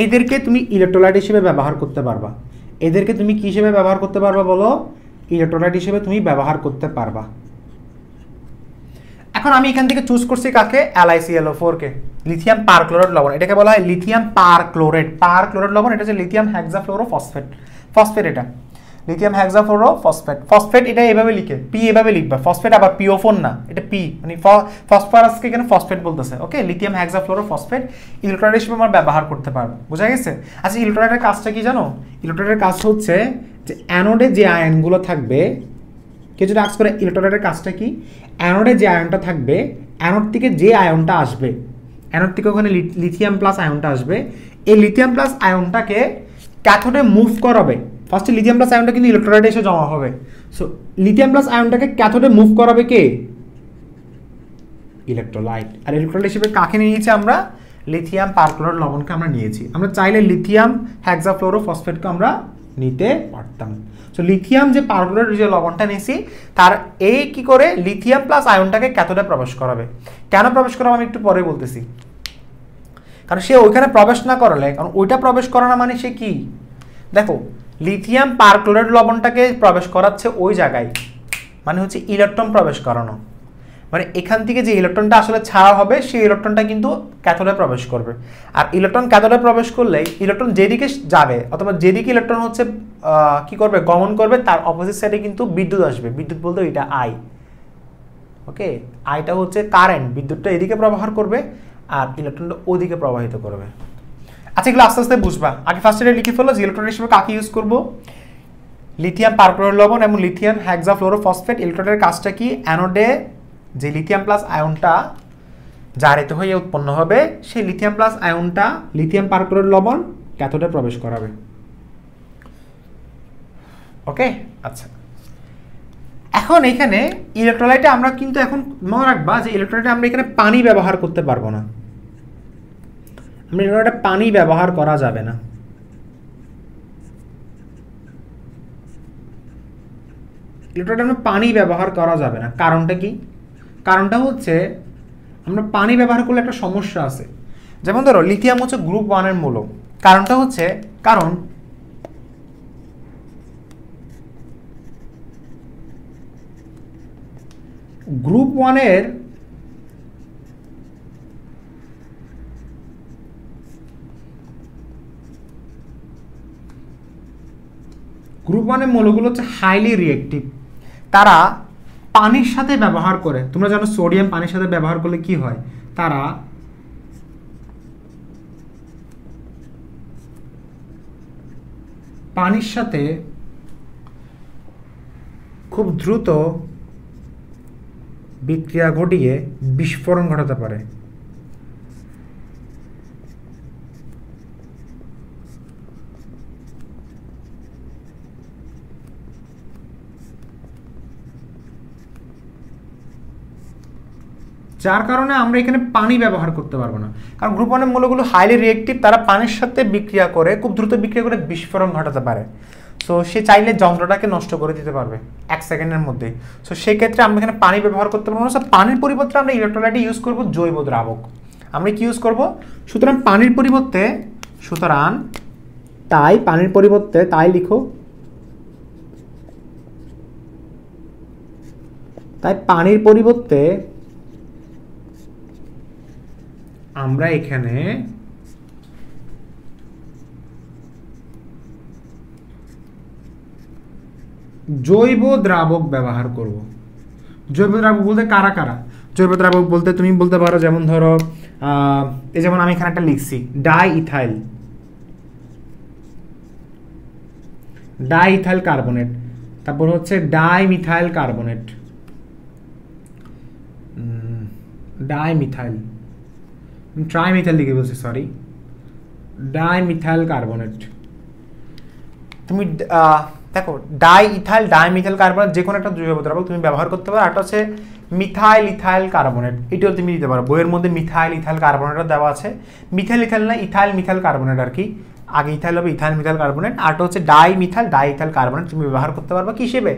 [SPEAKER 1] এদেরকে তুমি ইলেকট্রোলাইট হিসেবে ব্যবহার করতে পারবা। এদেরকে তুমি কি হিসেবে ব্যবহার করতে পারবা বলো? ইলেকট্রোলাইট হিসেবে তুমি ব্যবহার করতে পারবা। এখন আমি এখান থেকে চুজ করছি কাকে? LiClO4 কে, লিথিয়াম পারক্লোরেট লবণ। এটাকে বলা হয় লিথিয়াম পারক্লোরেট লবণ। এটা হচ্ছে লিথিয়াম হেক্সাফ্লোরোফসফেট, ফসফেট। এটা লিথিয়াম হেক্সাফ্লোরোফসফেট, ফসফেট। এটা এভাবে লিখে পি, এভাবে লিখবা ফসফেট, আবার PO4 না, এটা পি, মানে ফসফরাসকে এখানে ফসফেট বলতেছে। ওকে, লিথিয়াম হেক্সাফ্লোরোফসফেট ইলেকট্রোলাইট হিসেবে আমরা ব্যবহার করতে পারবো। বোঝা গেছে? আচ্ছা, ইলেকট্রোলাইটের কাজটা কি জানো? ইলেকট্রোলাইটের কাজ হচ্ছে যে অ্যানোডে যে আয়নগুলো থাকবে, কেউ যদি আস্ক করে ইলেকট্রোলাইটের কাজটা কি, অ্যানোডে যে আয়নটা থাকবে, অ্যানোড থেকে যে আয়নটা আসবে, অ্যানোড থেকে ওখানে লিথিয়াম প্লাস আয়নটা আসবে, এই লিথিয়াম প্লাস আয়নটাকে ক্যাথোডে মুভ করাবে। ফার্স্টে লিথিয়াম প্লাস আয়নটা কিন্তু ইলেকট্রোলাইটে এসে জমা হবে। সো লিথিয়াম প্লাস আয়নটাকে ক্যাথোডে মুভ করাবে কে? ইলেকট্রোলাইট। আর ইলেকট্রোলাইট হিসেবে কাকে নিয়েছি আমরা? লিথিয়াম পারক্লোরেট লবণকে আমরা নিয়েছি। আমরা চাইলে লিথিয়াম হেক্সাফ্লোরোফসফেটকে আমরা নিতে পারতাম। সো লিথিয়াম যে পারক্লোরেট যে লবণটা নিয়েছি, তার এই কি করে লিথিয়াম প্লাস আয়নটাকে ক্যাথোডে প্রবেশ করাবে। কেন প্রবেশ করাবে আমি একটু পরে বলতেছি। কারণ সে ওইখানে প্রবেশ না করালে, কারণ ওইটা প্রবেশ করানো মানে সে কি, দেখো লিথিয়াম পারক্লোরেট লবণটাকে প্রবেশ করাচ্ছে ওই জায়গায়, মানে হচ্ছে ইলেকট্রন প্রবেশ করানো। মানে এখান থেকে যে ইলেকট্রনটা আসলে ছাড়া হবে, সেই ইলেকট্রনটা কিন্তু ক্যাথোডে প্রবেশ করবে। আর ইলেকট্রন ক্যাথোডে প্রবেশ করলে ইলেকট্রন যেদিকে যাবে, অথবা যেদিকে ইলেকট্রন হচ্ছে কি করবে, গমন করবে, তার অপোজিট সাইডে কিন্তু বিদ্যুৎ আসবে। বিদ্যুৎ বলতে এটা আই। ওকে, আইটা হচ্ছে কারেন্ট, বিদ্যুৎটা এদিকে প্রবাহ করবে আর ইলেকট্রনটা ওদিকে প্রবাহিত করবে। আচ্ছা, এগুলো আস্তে আস্তে বুঝবা। আগে ফার্স্ট এটা লিখে ফেলো যে ইলেকট্রন হিসেবে কাকে ইউজ করবো? লিথিয়াম পারক্লোরেট লবণ এবং লিথিয়াম হেক্সাফ্লোরোফসফেট। ইলেকট্রনের কাজটা কি? অ্যানোডে যে লিথিয়াম প্লাস আয়নটা জারিত হয়ে উৎপন্ন হবে, সেই লিথিয়াম প্লাস আয়নটা লিথিয়াম পারক্লোরেট লবণ ক্যাথোডে প্রবেশ করাবে। ওকে, আচ্ছা, এখন এখানে ইলেকট্রোলাইটে আমরা কিন্তু এখন মনে রাখবা যে ইলেকট্রোলাইটে আমরা এখানে পানি ব্যবহার করতে পারবো না। আমরা ইলেকট্রোলাইটে পানি ব্যবহার করা যাবে না। ইলেকট্রোলাইটে আমরা পানি ব্যবহার করা যাবে না। কারণটা কি? কারণটা হচ্ছে আমরা পানি ব্যবহার করলে একটা সমস্যা আছে। যেমন ধরো লিথিয়াম হচ্ছে গ্রুপ 1 এর মূলক। কারণটা হচ্ছে, কারণ গ্রুপ 1 এর মৌলগুলো হচ্ছে হাইলি রিঅ্যাক্টিভ। তারা পানির সাথে ব্যবহার করে, তোমরা জানো সোডিয়াম পানির সাথে ব্যবহার করলে কি হয়, তারা পানির সাথে খুব দ্রুত বিক্রিয়া ঘটিয়ে বিস্ফোরণ ঘটাতে পারে। যার কারণে আমরা এখানে পানি ব্যবহার করতে পারবো না। কারণ গ্রুপ 1 এর মৌলগুলো হাইলি রিঅ্যাক্টিভ, তারা পানির সাথে বিক্রিয়া করে, খুব দ্রুত বিক্রিয়া করে বিস্ফোরণ ঘটাতে পারে। সো সে চাইলে যন্ত্রটাকে নষ্ট করে দিতে পারবে 1 সেকেন্ডের মধ্যে। সো সেক্ষেত্রে আমরা এখানে পানি ব্যবহার করতে পারবো না। সো পানির পরিবর্তে আমরা ইলেকট্রোলাইটে ইউজ করব জৈব দ্রাবক। আমরা কি ইউজ করব? সুতরাং পানির পরিবর্তে, সুতরাং তাই পানির পরিবর্তে, তাই লিখো, তাই পানির পরিবর্তে আমরা এখানে জৈব দ্রাবক ব্যবহার করব। জৈব দ্রাবক বলতে কারা কারা? জৈব দ্রাবক বলতে তুমি বলতে পারো, যেমন ধরো এই যেমন আমি এখানে একটা লিখছি ডাইইথাইল, ডাইইথাইল কার্বনেট, তারপর হচ্ছে ডাইমিথাইল কার্বনেট, ডাইমিথাইল, ট্রাইমিথাইল লিখে বলছি, সরি, ডাইমিথাইল কার্বনেট। তুমি দেখো ডাইইথাইল, ডাইমিথাইল কার্বনেট যে কোনো একটা জৈব দ্রাবক তুমি ব্যবহার করতে পারো। আর হচ্ছে মিথাইল ইথাইল কার্বনেট, এটাও তুমি দিতে পারো। বইয়ের মধ্যে মিথাইল ইথাইল কার্বনেটও দেওয়া আছে। মিথাইল ইথাইল না, ইথাইল মিথাইল কার্বনেট আর কি, আগে ইথাইল হবে ইথাইল মিথাইল কার্বনেট। আরটা হচ্ছে ডাইমিথাইল ডাইইথাইল কার্বনেট তুমি ব্যবহার করতে পারবা কি হিসেবে?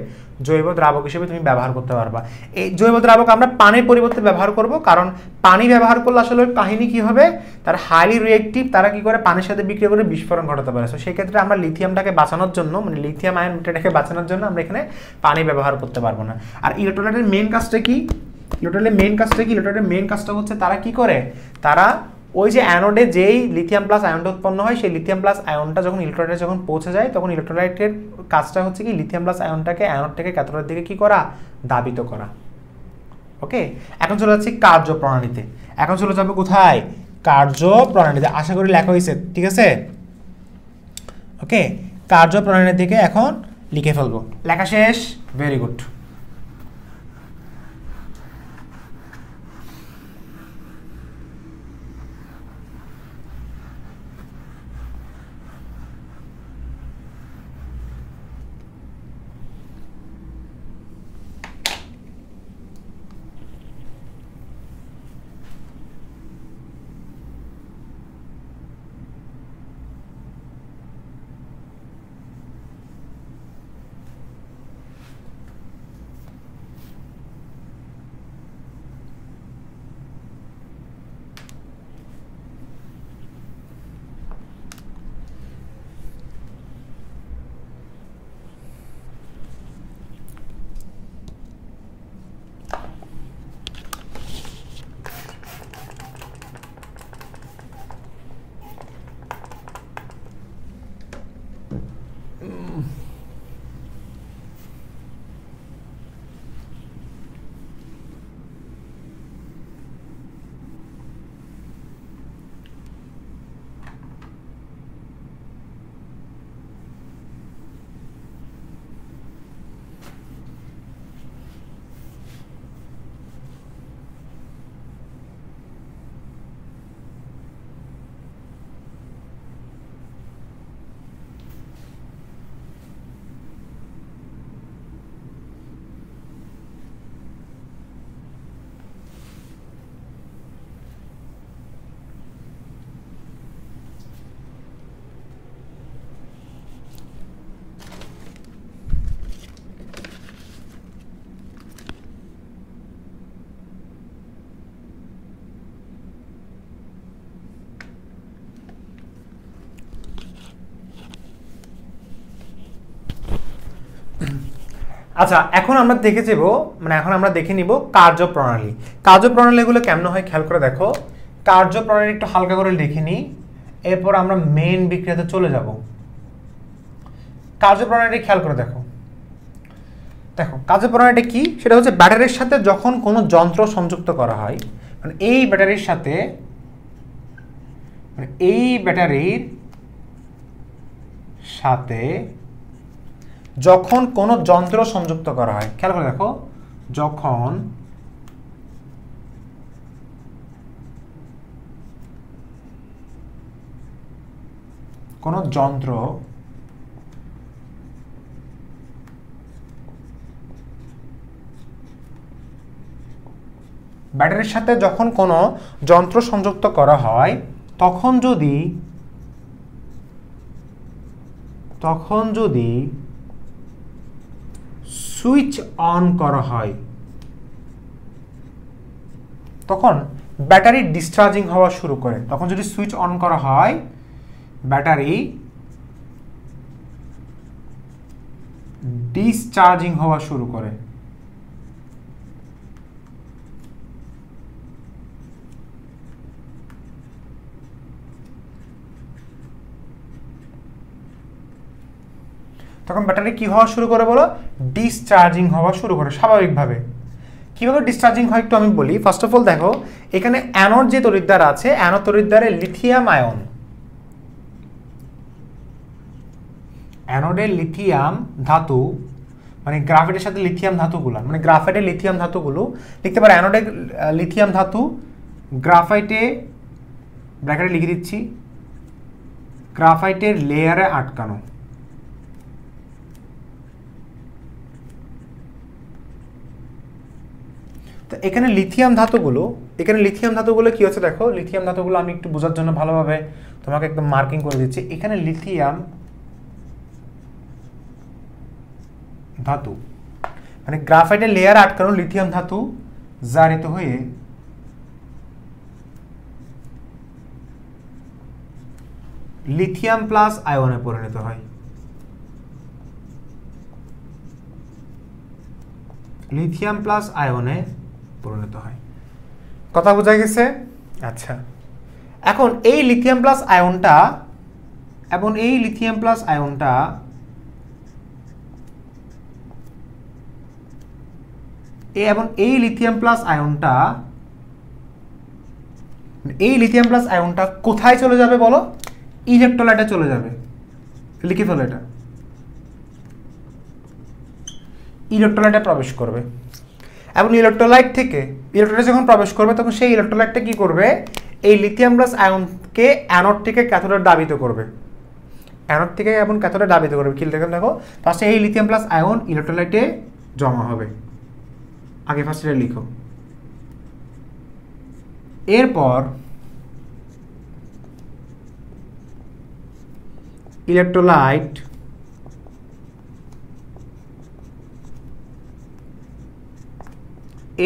[SPEAKER 1] জৈব দ্রাবক হিসেবে তুমি ব্যবহার করতে পারবা। এই জৈব দ্রাবক আমরা পানির পরিবর্তে ব্যবহার করব, কারণ পানি ব্যবহার করলে আসলে কাহিনী কি হবে, তার হাইলি রিয়েক্টিভ, তারা কি করে পানির সাথে বিক্রিয়া করে বিস্ফোরণ ঘটাতে পারে। সো সেক্ষেত্রে আমরা লিথিয়ামটাকে বাঁচানোর জন্য, মানে লিথিয়াম আয়ন মেটালটাকে বাঁচানোর জন্য আমরা এখানে পানি ব্যবহার করতে পারবো না। আর ইলেকট্রোলাইটের মেইন কাজটা কি? ইলেকট্রোলাইটের মেইন কাজটা হচ্ছে তারা কি করে, তারা ওই যে অ্যানোডে যেই লিথিয়াম প্লাস আয়নটা উৎপন্ন হয়, সেই লিথিয়াম প্লাস আয়নটা যখন ইলেকট্রোলাইটে যখন পৌঁছে যায়, তখন ইলেকট্রোলাইটের কাজটা হচ্ছে কি লিথিয়াম প্লাস আয়নটাকে অ্যানোড থেকে ক্যাথোডের দিকে কি করা, দাবিত করা। ওকে, এখন চলে যাচ্ছি কার্যপ্রণালীতে। এখন চলে যাবে কোথায়? কার্যপ্রণালীতে। আশা করি লেখা হয়েছে, ঠিক আছে? ওকে, কার্যপ্রণালী থেকে এখন লিখে ফেলবো। লেখা শেষ? Very good. আচ্ছা, এখন আমরা দেখে যাব, মানে এখন আমরা দেখে নিব কার্যপ্রণালী। কার্যপ্রণালীগুলো কেমন হয় খেয়াল করে দেখো। কার্যপ্রণালী একটু হালকা করে লিখে নিই, এরপর আমরা মেইন বিক্রিয়াতে চলে যাব। কার্যপ্রণালী খেয়াল করে দেখো। দেখো কার্যপ্রণালীটা কি, সেটা হচ্ছে ব্যাটারির সাথে যখন কোনো যন্ত্র সংযুক্ত করা হয়, মানে এই ব্যাটারির সাথে, মানে এই ব্যাটারির সাথে যখন কোনো যন্ত্র সংযুক্ত করা হয়, খেয়াল করে দেখো, যখন কোনো যন্ত্র ব্যাটারির সাথে যখন কোনো যন্ত্র সংযুক্ত করা হয়, তখন যদি তখন যদি সুইচ অন করা হয় তখন ব্যাটারি ডিসচার্জিং হওয়া শুরু করে। তখন যদি সুইচ অন করা হয় ব্যাটারি ডিসচার্জিং হওয়া শুরু করে। তখন ব্যাটারি কি হওয়া শুরু করে বলো? ডিসচার্জিং হওয়া শুরু করে স্বাভাবিকভাবে। কিভাবে ডিসচার্জিং হয় একটু আমি বলি। ফার্স্ট অফ অল দেখো, এখানে অ্যানোড যে তড়িৎদ্বার আছে, অ্যানোড তড়িৎদ্বারে লিথিয়াম আয়ন, অ্যানোডের লিথিয়াম ধাতু, মানে গ্রাফাইটের সাথে লিথিয়াম ধাতুগুলো, মানে গ্রাফাইটের লিথিয়াম ধাতুগুলো লিখতে পারে অ্যানোডে লিথিয়াম ধাতু, গ্রাফাইটে ব্র্যাকেটে লিখে দিচ্ছি গ্রাফাইটের লেয়ারে আটকানো। তো এখানে লিথিয়াম ধাতুগুলো কি হচ্ছে দেখো, লিথিয়াম ধাতুগুলো আমি একটু বোঝার জন্য ভালোভাবে তোমাকে একদম মার্কিং করে দিচ্ছি। এখানে লিথিয়াম ধাতু মানে গ্রাফাইটের লেয়ার আটকানো লিথিয়াম ধাতু জারিত হয়ে লিথিয়াম প্লাস আয়নে পরিণত হয়। লিথিয়াম প্লাস আয়নে পরিণত হয়। কথা বোঝা গেছে? আচ্ছা, এখন এই লিথিয়াম প্লাস আয়নটা এবং এই লিথিয়াম প্লাস আয়নটা এই লিথিয়াম প্লাস আয়নটা কোথায় চলে যাবে বলো? ইলেকট্রোলাইটে চলে যাবে। লিখে ফেলো এটা, ইলেকট্রোলাইটে প্রবেশ করবে। এবং ইলেকট্রোলাইটে যখন প্রবেশ করবে তখন সেই ইলেকট্রোলাইটটা কি করবে? এই লিথিয়াম প্লাস আয়নকে অ্যানোড থেকে ক্যাথোডে দাবিত করবে। অ্যানোড থেকে এবং ক্যাথোডে দাবিত করবে। কি দেখো, ফার্স্টে এই লিথিয়াম প্লাস আয়ন ইলেকট্রোলাইটে জমা হবে। আগে ফার্স্ট এটা লিখো। এরপর ইলেকট্রোলাইট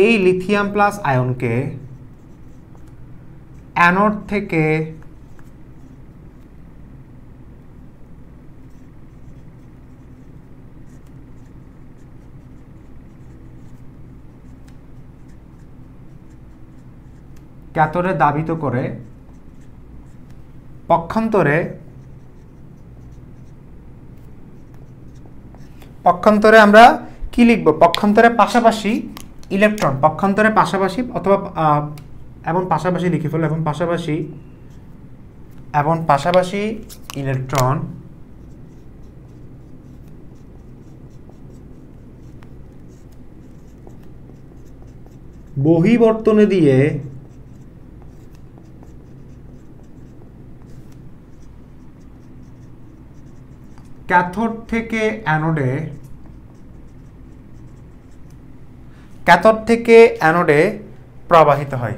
[SPEAKER 1] এই লিথিয়াম প্লাস আয়নকে অ্যানোড থেকে ক্যাথোডে দাবিত করে পক্ষান্তরে আমরা কি লিখব? পক্ষান্তরে পাশাপাশি ইলেকট্রন, পক্ষান্তরে পাশাপাশি অথবা এবং পাশাপাশি লিখে ফেলো, এবং পাশাপাশি ইলেকট্রন বহিবর্তনে দিয়ে ক্যাথোড থেকে অ্যানোডে প্রবাহিত হয়।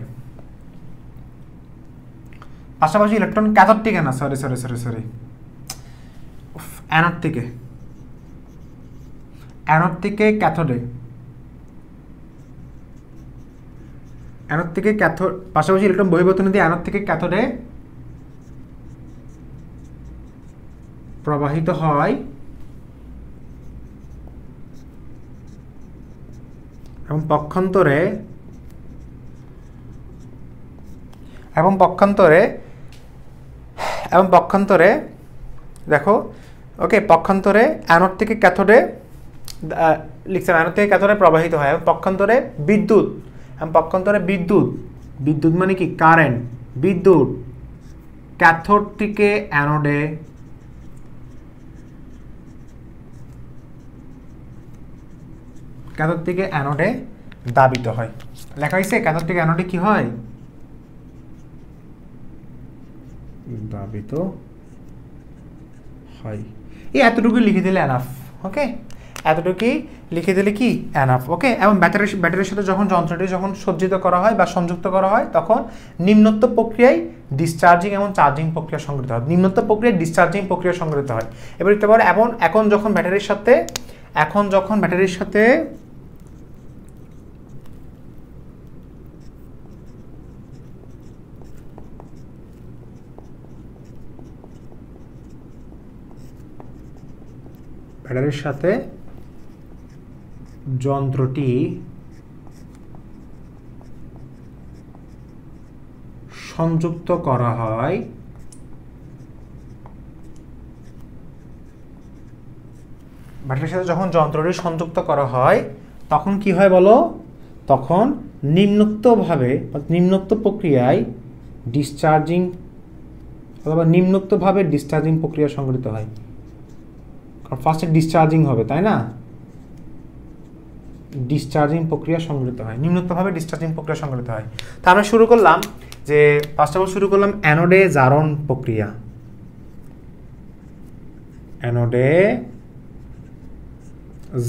[SPEAKER 1] পাশাপাশি ইলেকট্রন ক্যাথোড থেকে না, সরি অ্যানোড থেকে ক্যাথোডে, পাশাপাশি ইলেকট্রন বহির্গমন দিয়ে অ্যানোড থেকে ক্যাথোডে প্রবাহিত হয় এবং পক্ষান্তরে দেখো, ওকে, পক্ষান্তরে অ্যানোড থেকে ক্যাথোডে লিখছেন, অ্যানোড থেকে ক্যাথোডে প্রবাহিত হয় এবং পক্ষান্তরে বিদ্যুৎ মানে কি? কারেন্ট। বিদ্যুৎ ক্যাথোড থেকে অ্যানোডে দাবিত হয়। লেখা হয়েছে ক্যাথোড থেকে অ্যানোডে কি হয়? দাবিত হয়। এই এতটুকু লিখে দিলে এনাফ। ওকে, এতটুকু লিখে দিলে কি এনাফ। ওকে, এবং ব্যাটারির সাথে যখন যন্ত্রটি সজ্জিত করা হয় বা সংযুক্ত করা হয় তখন নিম্নোক্ত প্রক্রিয়ায় ডিসচার্জিং এবং চার্জিং প্রক্রিয়া সংঘটিত হয়। নিম্নোক্ত প্রক্রিয়ায় ডিসচার্জিং প্রক্রিয়া সংঘটিত হয়। এবার দেখতে পারো এখন যখন ব্যাটারির সাথে যন্ত্রটি সংযুক্ত করা হয় ব্যাটারির সাথে যখন যন্ত্রটি সংযুক্ত করা হয় তখন কি হয় বলো, তখন নিম্নোক্ত প্রক্রিয়ায় ডিসচার্জিং প্রক্রিয়া সংঘটিত হয়। ফার্স্টে ডিসচার্জিং হবে, তাই না? ডিসচার্জিং প্রক্রিয়া সংঘটিত হয়, নিম্নোক্তভাবে ডিসচার্জিং প্রক্রিয়া সংঘটিত হয়। তা আমরা শুরু করলাম যে ফার্স্ট অফ অল শুরু করলাম অ্যানোডে জারণ প্রক্রিয়া। অ্যানোডে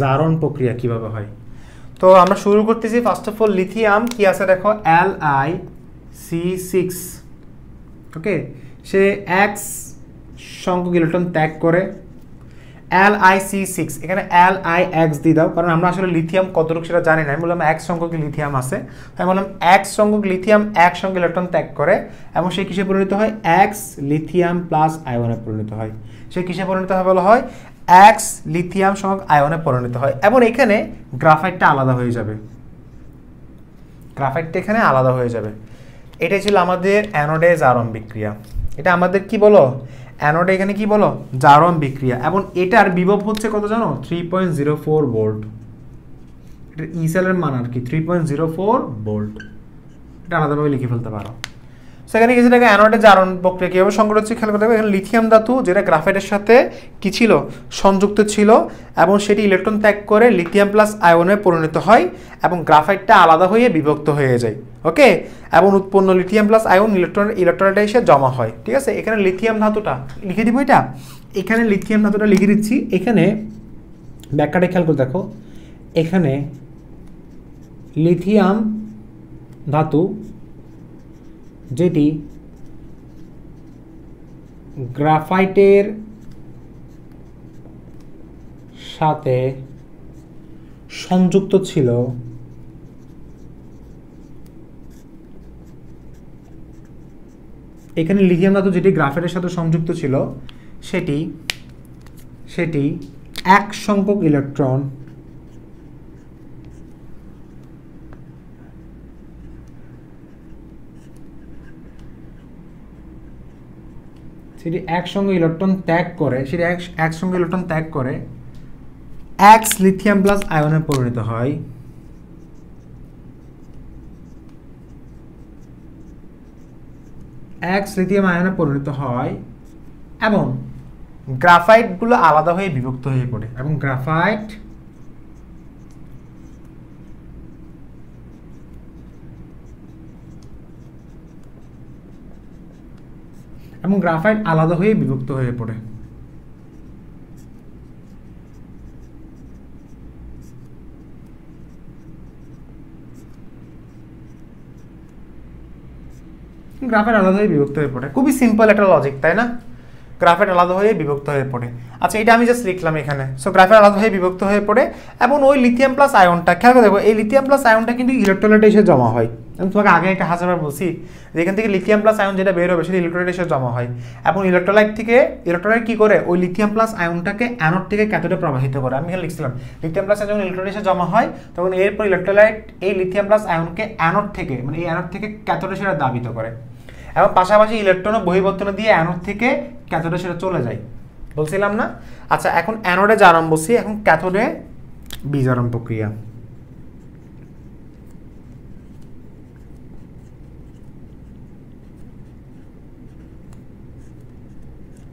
[SPEAKER 1] জারণ প্রক্রিয়া কিভাবে হয়, তো আমরা শুরু করতেছি ফার্স্ট অফ অল লিথিয়াম কি আছে দেখো, Li6, ওকে, সে X সংখ্যক ইলেকট্রন ত্যাগ করে, Li6, এখানে Lix দিয়ে দাও, কারণ আমরা আসলে লিথিয়াম কতটুকু সেটা জানি না। আমি বললাম এক সংখ্যক লিথিয়াম আছে, তাই বললাম এক সংখ্যক লিথিয়াম এক সংখ্যক ইলেকট্রন ত্যাগ করে এবং সে কিসে পরিণত হয়, X লিথিয়াম প্লাস আয়নে পরিণত হয়। সে কিসে পরিণত হয় বলা হয়, X লিথিয়াম সংখ্যক আয়নে পরিণত হয়। এবং এখানে গ্রাফাইটটা আলাদা হয়ে যাবে, এখানে আলাদা হয়ে যাবে। এটাই ছিল আমাদের অ্যানোডে জারণ বিক্রিয়া। এটা আমাদের কি বলো, অ্যানোডে এখানে কি বলো, জারণ বিক্রিয়া। এবং এটার বিভব হচ্ছে কত জানো, 3.04 ভোল্ট। এটার ই সেলের মান আর কি 3.04 ভোল্ট। এটা আলাদাভাবে লিখে ফেলতে পারো। সেখানে কিছু টাকা অ্যানোডে জারণ প্রক্রিয়া কীভাবে সংঘটিত হচ্ছে খেয়াল করতে হবে। এখানে লিথিয়াম ধাতু যেটা গ্রাফাইটের সাথে কি ছিল, সংযুক্ত ছিল, এবং সেটি ইলেকট্রন ত্যাগ করে লিথিয়াম প্লাস আয়নে পরিণত হয় এবং গ্রাফাইটটা আলাদা হয়ে বিভক্ত হয়ে যায়, ওকে। এবং উৎপন্ন লিথিয়াম প্লাস আয়ন ইলেকট্রোলাইটে এসে জমা হয়, ঠিক আছে। এখানে লিথিয়াম ধাতুটা লিখে দিব, এখানে লিথিয়াম ধাতুটা লিখে দিচ্ছি। এখানে ব্যাখ্যাটা খেয়াল করে দেখো, এখানে লিথিয়াম ধাতু যেটি গ্রাফাইটের সাথে সংযুক্ত ছিল, এখানে লিথিয়াম ধাতু যেটি গ্রাফাইটের সাথে সংযুক্ত ছিল সেটি এক সংখ্যক ইলেকট্রন ত্যাগ করে X লিথিয়াম প্লাস আয়নে পরিণত হয়। X লিথিয়াম আয়নে পরিণত হয় এবং গ্রাফাইটগুলো আলাদা হয়ে বিভক্ত হয়ে পড়ে এবং গ্রাফাইট আলাদা হয়ে বিভক্ত হয়ে পড়ে। গ্রাফাইট আলাদা হয়ে বিভক্ত হয়ে পড়ে, খুবই সিম্পল একটা লজিক, তাই না? গ্রাফাইট আলাদা হয়ে বিভক্ত হয়ে পড়ে। আচ্ছা, এটা আমি জাস্ট লিখলাম এখানে। সো গ্রাফাইট আলাদা হয়ে বিভক্ত হয়ে পড়ে এবং ওই লিথিয়াম প্লাস আয়নটা খেয়াল করে দেখো, এই লিথিয়াম প্লাস আয়নটা কিন্তু ইলেকট্রোলাইটে এসে জমা হয়। আমি তোমাকে আগে একটা হাজারবার বলছি যে এখান থেকে লিথিয়াম প্লাস আয়ন যেটা বের হবে সেটা ইলেকট্রোলাইটে এসে জমা হয় এবং ইলেকট্রোলাইট কি করে, ওই লিথিয়াম প্লাস আয়নটাকে অ্যানোড থেকে ক্যাথোডে প্রবাহিত করে। আমি এখানে লিখছিলাম লিথিয়াম প্লাস আয়ন যখন ইলেকট্রোলাইটে এসে জমা হয় তখন এরপর ইলেকট্রোলাইট এই লিথিয়াম প্লাস আয়নকে অ্যানোড থেকে, মানে এই অ্যানোড থেকে ক্যাথোডে সেটা দাবিত করে এবং পাশাপাশি ইলেকট্রন বহির্বর্তন দিয়ে অ্যানোড থেকে ক্যাথোডে সেটা চলে যায়, বলছিলাম না? আচ্ছা, এখন অ্যানোডে জারণ বলছি, এখন ক্যাথোডে বিজারণ প্রক্রিয়া।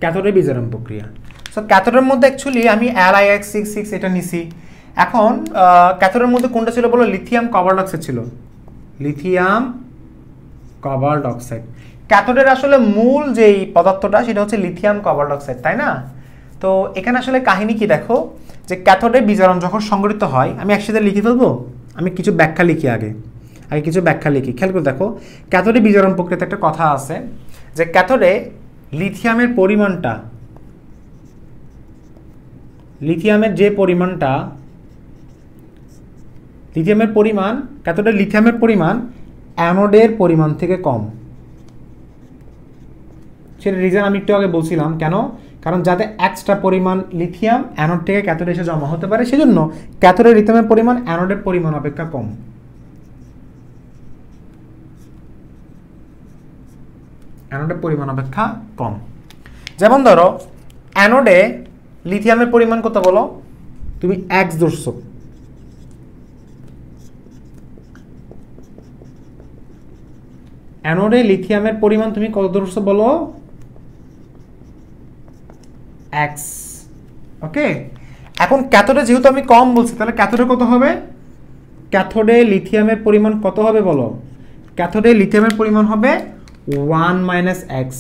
[SPEAKER 1] ক্যাথোডে বিজারণ প্রক্রিয়া। সো ক্যাথোডের মধ্যে অ্যাকচুয়ালি আমি Li6 এটা নিছি। এখন ক্যাথোডের মধ্যে কোনটা ছিল বলো, লিথিয়াম কভার্ড অক্সাইড ছিল, লিথিয়াম কভার্ড অক্সাইড। ক্যাথোডের আসলে মূল যেই পদার্থটা সেটা হচ্ছে লিথিয়াম কভার্ড অক্সাইড, তাই না? তো এখানে আসলে কাহিনী কি দেখো, যে ক্যাথোডে বিজারণ যখন সংঘটিত হয়, আমি একসাথে লিখে ফেলবো, আমি কিছু ব্যাখ্যা লিখি আগে কিছু ব্যাখ্যা লিখি। খেয়াল করে দেখো, ক্যাথোডে বিজারণ প্রক্রিয়াতে একটা কথা আছে যে ক্যাথোডে লিথিয়ামের পরিমাণটা, লিথিয়ামের যে পরিমাণটা, লিথিয়ামের পরিমাণ, ক্যাথোডের লিথিয়ামের পরিমাণ অ্যানোডের পরিমাণ থেকে কম। সেটা রিজন আমি একটু আগে বলছিলাম কেন, কারণ যাতে এক্সট্রা পরিমাণ লিথিয়াম অ্যানোড থেকে ক্যাথোডে এসে জমা হতে পারে, সেজন্য ক্যাথোডের লিথিয়ামের পরিমাণ অ্যানোডের পরিমাণ অপেক্ষা কম। অ্যানোডের পরিমাণ অপেক্ষা কম। যেমন ধরো অ্যানোডে লিথিয়ামের পরিমাণ কত বলো, তুমি এক্স ধরছো, অ্যানোডে লিথিয়ামের পরিমাণ তুমি কত ধরছো বলো, এক্স। ওকে, এখন ক্যাথোডে যেহেতু আমি কম বলছি, তাহলে ক্যাথোডে কত হবে, ক্যাথোডে লিথিয়ামের পরিমাণ কত হবে বলো, ক্যাথোডে লিথিয়ামের পরিমাণ হবে 1 - x।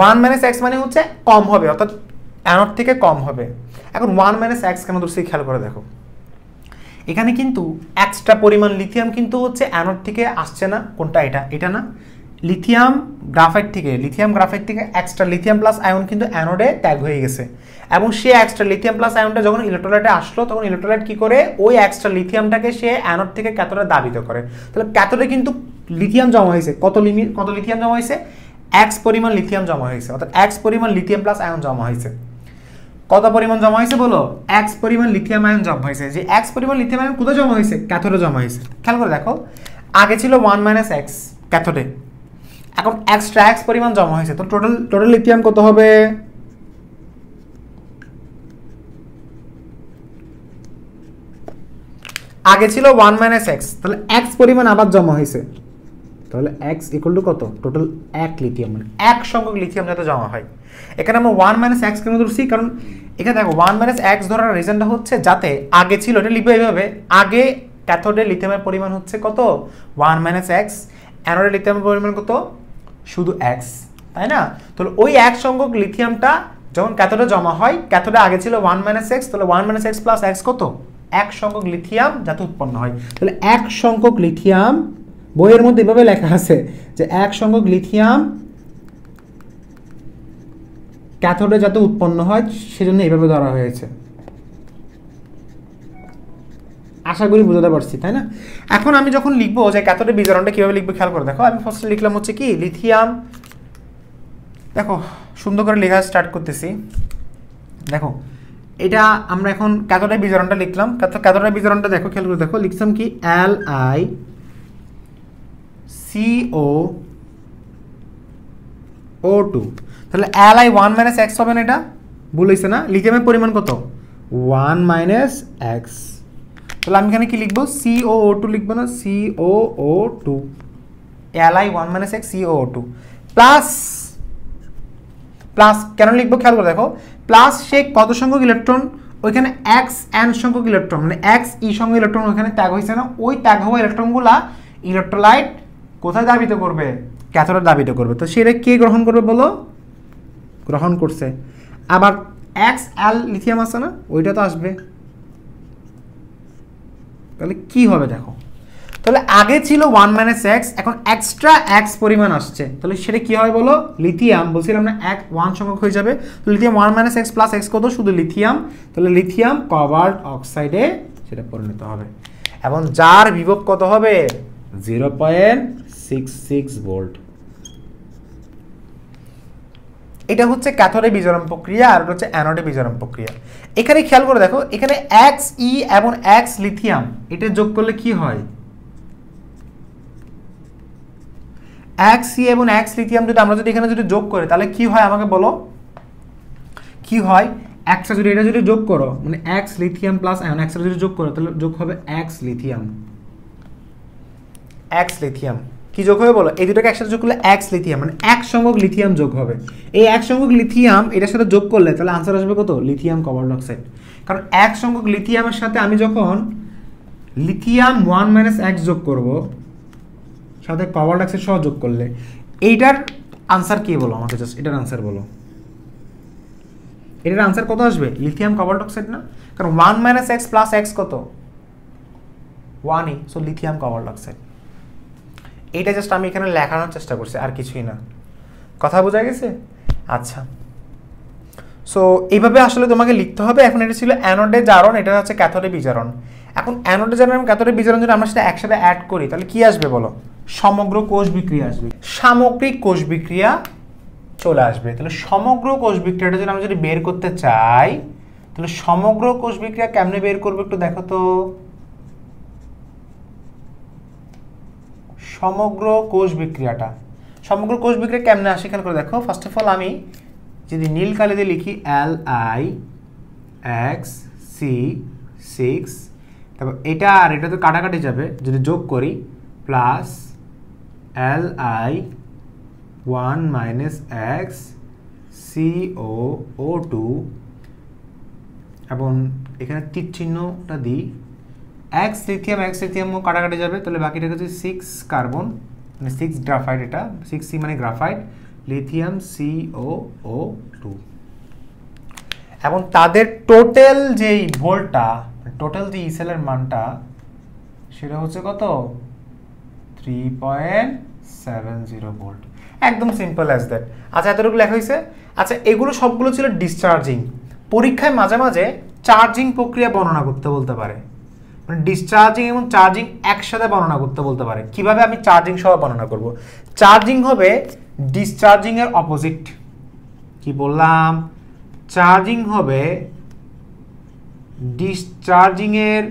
[SPEAKER 1] 1 - x মানে হচ্ছে কম হবে, অর্থাৎ অ্যানোড থেকে কম হবে। এখন 1 - x কেন ধরছি খেয়াল করে দেখো, এখানে কিন্তু এক্সট্রা পরিমাণ লিথিয়াম কিন্তু হচ্ছে অ্যানোড থেকে আসছে না, কোনটা, এটা না, লিথিয়াম গ্রাফাইট থেকে এক্সট্রা লিথিয়াম প্লাস আয়ন কিন্তু অ্যানোডে ত্যাগ হয়ে গেছে, এবং সে এক্সট্রা লিথিয়াম প্লাস আয়নটা যখন ইলেকট্রোলাইটে আসলো, তখন ইলেকট্রোলাইট কি করে, ওই এক্সট্রা লিথিয়ামটাকে সে অ্যানোড থেকে ক্যাথোডে দাবিত করে। তাহলে ক্যাথোডে কিন্তু লিথিয়াম জমা হয়েছে, কত লিথিয়াম জমা হয়েছে, এক্স পরিমাণ লিথিয়াম জমা হয়েছে, অর্থাৎ এক্স পরিমাণ লিথিয়াম প্লাস আয়ন জমা হয়েছে। কত পরিমাণ জমা হয়েছে বলো, এক্স পরিমাণ লিথিয়াম আয়ন জমা হয়েছে। যে এক্স পরিমাণ লিথিয়াম আয়ন কোথায় জমা হয়েছে, ক্যাথোডে জমা হয়েছে। খেয়াল করে দেখো, আগে ছিল 1 - x ক্যাথোডে, এখন এক্সট্রা এক্স পরিমাণ জমা হয়েছে, তো টোটাল লিথিয়াম কত হবে, আগে ছিল 1 - x, তাহলে x পরিমাণ আবার জমা হয়েছে, তাহলে x = কত, টোটাল 1 লিথিয়াম, মানে 1 সংখ্যক লিথিয়াম যাতে জমা হয়। এখানে আমরা 1 - x কেন ধরছি, কারণ এখানে দেখো 1 - x ধরার রিজনটা হচ্ছে যাতে আগে ছিল, এটা লিখবে এইভাবে, আগে ক্যাথোডে লিথিয়ামের পরিমাণ হচ্ছে কত 1 - x, অ্যানোডে লিথিয়ামের পরিমাণ কত শুধু x, তাই না? তাহলে ওই 1 সংখ্যক লিথিয়ামটা যখন ক্যাথোডে জমা হয়, ক্যাথোডে আগে ছিল 1 - x, তাহলে 1 - x প্লাস x কত, 1 সংখ্যক লিথিয়াম যাতে উৎপন্ন হয়। তাহলে 1 সংখ্যক লিথিয়াম, বইয়ের মধ্যে এভাবে লেখা আছে যে 1 সংখ্যক লিথিয়াম ক্যাথোডে যাতে উৎপন্ন হয়, সেজন্য এইভাবে ধরা হয়েছে। আশা করি বুঝতে পারছি, তাই না? এখন আমি যখন লিখবো যে ক্যাথোডের বিজারণটা কিভাবে লিখবো খেয়াল করে দেখো, আমি ফার্স্টে লিখলাম হচ্ছে কি লিথিয়াম, দেখো সুন্দর করে লেখা স্টার্ট করতেছি। দেখো এটা আমরা এখন ক্যাথোডের বিজারণটা লিখলাম, ক্যাথোডের বিজারণটা দেখো, খেয়াল করে দেখো, লিখলাম কি LiCO2, তাহলে Li 1 - x হবে না, এটা ভুল হয়েছে না, লিথিয়ামের পরিমাণ কত 1 - x, তাহলে আমি এখানে কি লিখবো, COO2 লিখবো না, COO2, Li 1 - x COO2 plus কেন লিখবো খেয়াল করে দেখো, প্লাস সে কত সংখ্যক ইলেকট্রন, ওইখানে xn সংখ্যক ইলেকট্রন, মানে xe সংখ্যক ইলেকট্রন ওইখানে ত্যাগ হয়েছে না, ওই ত্যাগ হওয়া ইলেকট্রনগুলা ইলেকট্রোলাইট কোথায় দাবিত করবে, ক্যাথোডে দাবিত করবে। তো সেটা কে গ্রহণ করবে বলো, গ্রহণ করছে। আবার XL লিথিয়াম আছে না, ওইটা তো আসবে, তাহলে কি হবে দেখো, তাহলে আগে ছিল 1 - x, এখন এক্সট্রা x পরিমাণ আসছে, তাহলে সেটা কি হয় বলো, লিথিয়াম, বলছিলাম না 1 সংখ্যক হয়ে যাবে, তো লিথিয়াম 1 - x প্লাস x কত, শুধু লিথিয়াম, তাহলে লিথিয়াম কোবাল্ট অক্সাইডে সেটা পরিণত হবে, এবং যার বিভব কত হবে 0.66 ভোল্ট। এটা হচ্ছে ক্যাথোডে বিজারণ প্রক্রিয়া, আর এটা হচ্ছে অ্যানোডে বিজারণ প্রক্রিয়া। এখানে খেয়াল করে দেখো, এখানে Xe এবং x লিথিয়াম এটা যোগ করলে কি হয়, Xe এবং x লিথিয়াম যদি আমরা এখানে যোগ করি, তাহলে কি হয় আমাকে বলো, কি হয়, একটা যদি এটা যদি যোগ করো, মানে x lithium plus ion, x যদি যোগ করো, তাহলে যোগ হবে x লিথিয়াম, কি যোগ হবে বলো, এই দুটোকে একসাথে যোগ করলে x লিথিয়াম, মানে 1 সংখ্যক লিথিয়াম যোগ হবে। এই 1 সংখ্যক লিথিয়াম এটার সাথে যোগ করলে তাহলে আনসার আসবে কত, লিথিয়াম কোবাল্ট অক্সাইড। কারণ 1 সংখ্যক লিথিয়ামের সাথে আমি যখন লিথিয়াম 1 - x যোগ করব, সাথে কোবাল্ট অক্সাইড সহ যোগ করলে, এইটার আনসার কি বলো আমাকে, জাস্ট এটার আনসার বলো, এটার আনসার কত আসবে, লিথিয়াম কোবাল্ট অক্সাইড না, কারণ 1 - x প্লাস x কত 1ই, সো লিথিয়াম কোবাল্ট অক্সাইড। এটা জাস্ট আমি এখানে লেখানোর চেষ্টা করছি, আর কিছুই না। কথা বোঝা গেছে? আচ্ছা, সো এইভাবে আসলে তোমাকে লিখতে হবে। এখন এটা ছিল অ্যানোডে জারণ, এটা হচ্ছে ক্যাথোডে বিজারণ। এখন অ্যানোডে জারণ এবং ক্যাথোডে বিজারণ যদি আমরা সেটা একসাথে অ্যাড করি তাহলে কি আসবে বলো? সমগ্র কোষ বিক্রিয়া আসবে, সামগ্রিক কোষ বিক্রিয়া চলে আসবে। তাহলে সমগ্র কোষ বিক্রিয়াটা যদি আমরা যদি বের করতে চাই তাহলে সমগ্র কোষ বিক্রিয়া কেমনে বের করবো একটু দেখো তো। সমগ্র কোষ বিক্রিয়াটা, সমগ্র কোষ বিক্রিয়া কেমনে আসে খেয়াল করে দেখো। ফার্স্ট অফ অল আমি যদি নীল কালি দিয়ে লিখি Li(X)(C)(6), তারপর এটা আর এটা তো কাটাকাটি যাবে, যদি যোগ করি প্লাস Li(1 - X)(CO(O2) এবং এখানে তীর চিহ্নটা দিই, X লিথিয়ামও কাটাকাটি যাবে, তাহলে বাকিটা হচ্ছে 6 কার্বন মানে 6 গ্রাফাইট, এটা 6C মানে গ্রাফাইট, লিথিয়াম COO2 এবং তাদের টোটাল যেই ভোল্টটা, টোটাল যে ইসেলের মানটা সেটা হচ্ছে কত? 3.70 ভোল্ট। একদম সিম্পল অ্যাজ দ্যাট। আচ্ছা, এতটুকু লেখা হয়েছে। আচ্ছা, এগুলো সবগুলো ছিল ডিসচার্জিং। পরীক্ষায় মাঝে মাঝে চার্জিং প্রক্রিয়া বর্ণনা করতে বলতে পারে, মানে ডিসচার্জিং এবং চার্জিং একসাথে বর্ণনা করতে বলতে পারে। কিভাবে আমি চার্জিং সহ বর্ণনা করব? চার্জিং হবে ডিসচার্জিং এর অপোজিট। কি বললাম? চার্জিং হবে ডিসচার্জিং এর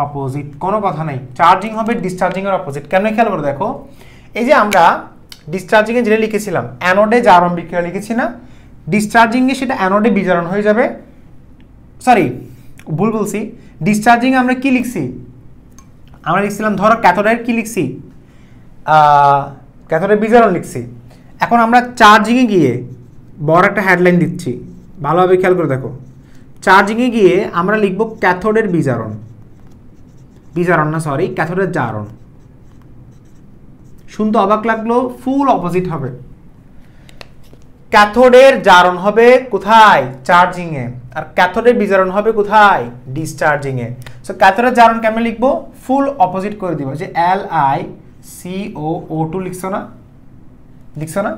[SPEAKER 1] অপোজিট, কোনো কথা নাই। চার্জিং হবে ডিসচার্জিং এর অপোজিট। কেমন খেয়াল করে দেখো, এই যে আমরা ডিসচার্জিং এ যেটা লিখেছিলাম অ্যানোডে জারণ বিক্রিয়া লিখেছি না, ডিসচার্জিং এ সেটা অ্যানোডে বিজারণ হয়ে যাবে। সরি, ভুল বলছি। ডিসচার্জিং আমরা কি লিখছি? আমরা লিখছিলাম ধরো ক্যাথোডের কি লিখছি? ক্যাথোডের বিজারণ লিখছি। এখন আমরা চার্জিংয়ে গিয়ে বড় একটা হেডলাইন দিচ্ছি, ভালোভাবে খেয়াল করে দেখো। চার্জিংয়ে গিয়ে আমরা লিখব ক্যাথোডের বিজারণ, ক্যাথোডের জারণ। শুনতে অবাক লাগলো, ফুল অপোজিট হবে। ক্যাথোডের জারণ হবে কোথায়? চার্জিং এ। আর ক্যাথোডের বিজারণ হবে কোথায়? ডিসচার্জিং এ। সো ক্যাথোডের জারণ কেমন লিখবো? ফুল অপোজিট করে দিব, যে LiCOO2 লিখছো না?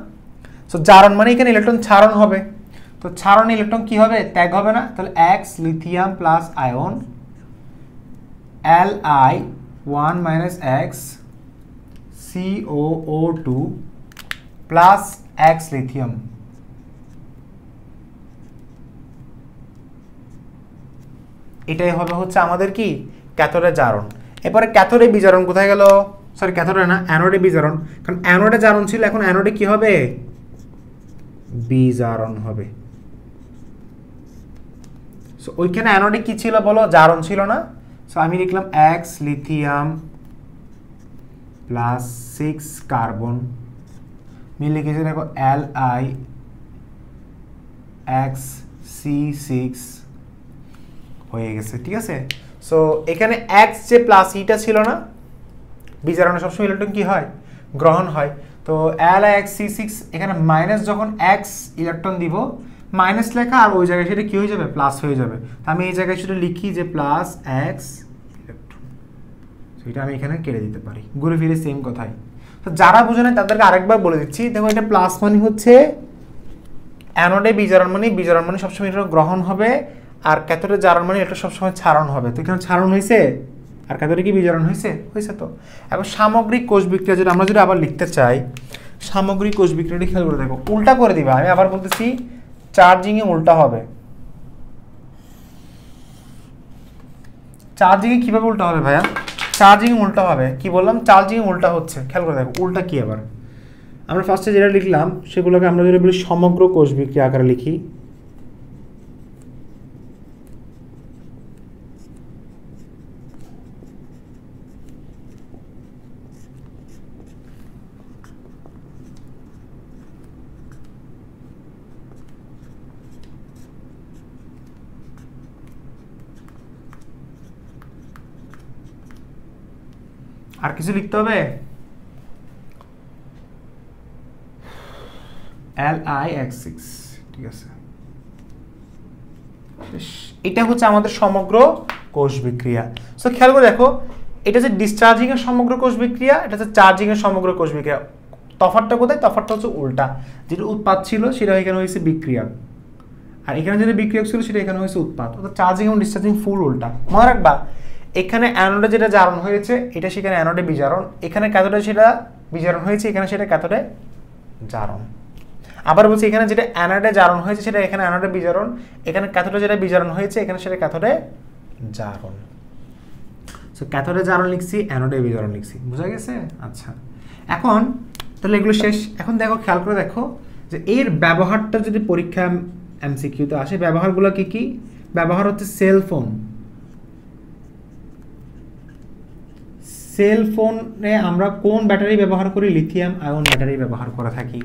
[SPEAKER 1] সো জারণ মানে এখানে ইলেকট্রন ছাড়ন হবে। তো ছাড়ন ইলেকট্রন কি হবে? ত্যাগ হবে না? তাহলে X lithium plus ion Li(1 - X)(CO(O2) plus X lithium. এটাই হবে হচ্ছে আমাদের কি? ক্যাথোডের জারণ। এরপরে ক্যাথোডে বিজারণ কোথায় গেল? সরি, ক্যাথোডে না, অ্যানোডে বিজারণ। কারণ অ্যানোডে জারণ ছিল, এখন অ্যানোডে কি হবে? বিজারণ হবে। সো ওইখানে অ্যানোডে কি ছিল বলো? জারণ ছিল না। সো আমি লিখলাম X লিথিয়াম প্লাস 6 কার্বন, মিলে লিখেছি দেখো Li(X)(C)(6) হয়ে গেছে। ঠিক আছে, সো এখানে X যে প্লাস ইটা ছিল না, বিজারণে সবসময় ইলেকট্রন কি হয়? গ্রহণ হয়। তো Li(X)(C)(6) এখানে মাইনাস, যখন X ইলেকট্রন দিব মাইনাস লেখা, আর ওই জায়গায় সেটা কি হয়ে যাবে? প্লাস হয়ে যাবে। তো আমি এই জায়গায় সেটা লিখি যে প্লাস X ইলেকট্রন, সেটা আমি এখানে কেটে দিতে পারি, ঘুরে ফিরে সেম কথাই। তো যারা বুঝে না তাদেরকে আরেকবার বলে দিচ্ছি, দেখো এটা প্লাস মানে হচ্ছে অ্যানোডে বিজারণ মানে সবসময় এটা গ্রহণ হবে, আর ক্যাথোডে জারণ মানে এটা সবসময় ছাড়ন হবে। তো এখানে ছাড়ন হয়েছে, আর ক্যাথোডে কি বিজারণ হয়েছে? তো এখন সামগ্রিক কোষ বিক্রিয়া যদি আমরা যদি আবার লিখতে চাই, সামগ্রিক কোষ বিক্রিয়াটি খেয়াল করে দেখো, উল্টা করে দিবা। আমি আবার বলতেছি, চার্জিংয়ে উল্টা হবে। চার্জিংয়ে কিভাবে উল্টা হবে ভাইয়া? চার্জিং উল্টা হবে। কি বললাম? চার্জিং উল্টা হচ্ছে। খেয়াল করে দেখো উল্টা কি। আবার আমরা ফার্স্টে যেটা লিখলাম সেগুলোকে আমরা যদি বলি সমগ্র কোষ বিক্রিয়া আকারে লিখি, আর কিছু লিখতে হবে? Li(X)(6), ঠিক আছে। এটা হচ্ছে আমাদের সমগ্র কোষ বিক্রিয়া। সো খেয়াল করে দেখো, এটা হচ্ছে ডিসচার্জিং এর সমগ্র কোষ বিক্রিয়া, এটা হচ্ছে চার্জিং এর সমগ্র কোষ বিক্রিয়া। তফাৎটা কোথায়? তফাৎটা হচ্ছে উল্টা, যেটা উৎপাদ ছিল সেটা এখানে হয়েছে বিক্রিয়ক, আর এখানে যেটা বিক্রিয়ক ছিল সেটা এখানে হয়েছে উৎপাদ। অর্থাৎ চার্জিং এবং ডিসচার্জিং ফুল উল্টা। মনে রাখবা এখানে অ্যানোডে যেটা জারণ হয়েছে এটা সেখানে অ্যানোডে বিজারণ, এখানে ক্যাথোডে সেটা বিজারণ হয়েছে, এখানে সেটা ক্যাথোডে জারণ। আবার বলছি এখানে যেটা অ্যানোডে জারণ হয়েছে সেটা এখানে অ্যানোডে বিজারণ, এখানে ক্যাথোডে যেটা বিজারণ হয়েছে এখানে সেটা ক্যাথোডে জারণ। সো ক্যাথোডে জারণ লিখছি, অ্যানোডে বিজারণ লিখছি, বুঝা গেছে? আচ্ছা, এখন তাহলে এগুলো শেষ। এখন দেখো, খেয়াল করে দেখো যে এর ব্যবহারটা যদি পরীক্ষা এমসিকিউতে আসে, ব্যবহারগুলো কি কি? ব্যবহার হচ্ছে সেলফোন। সেলফোনে আমরা কোন ব্যাটারি ব্যবহার করি? লিথিয়াম আয়ন ব্যাটারি ব্যবহার করে থাকি।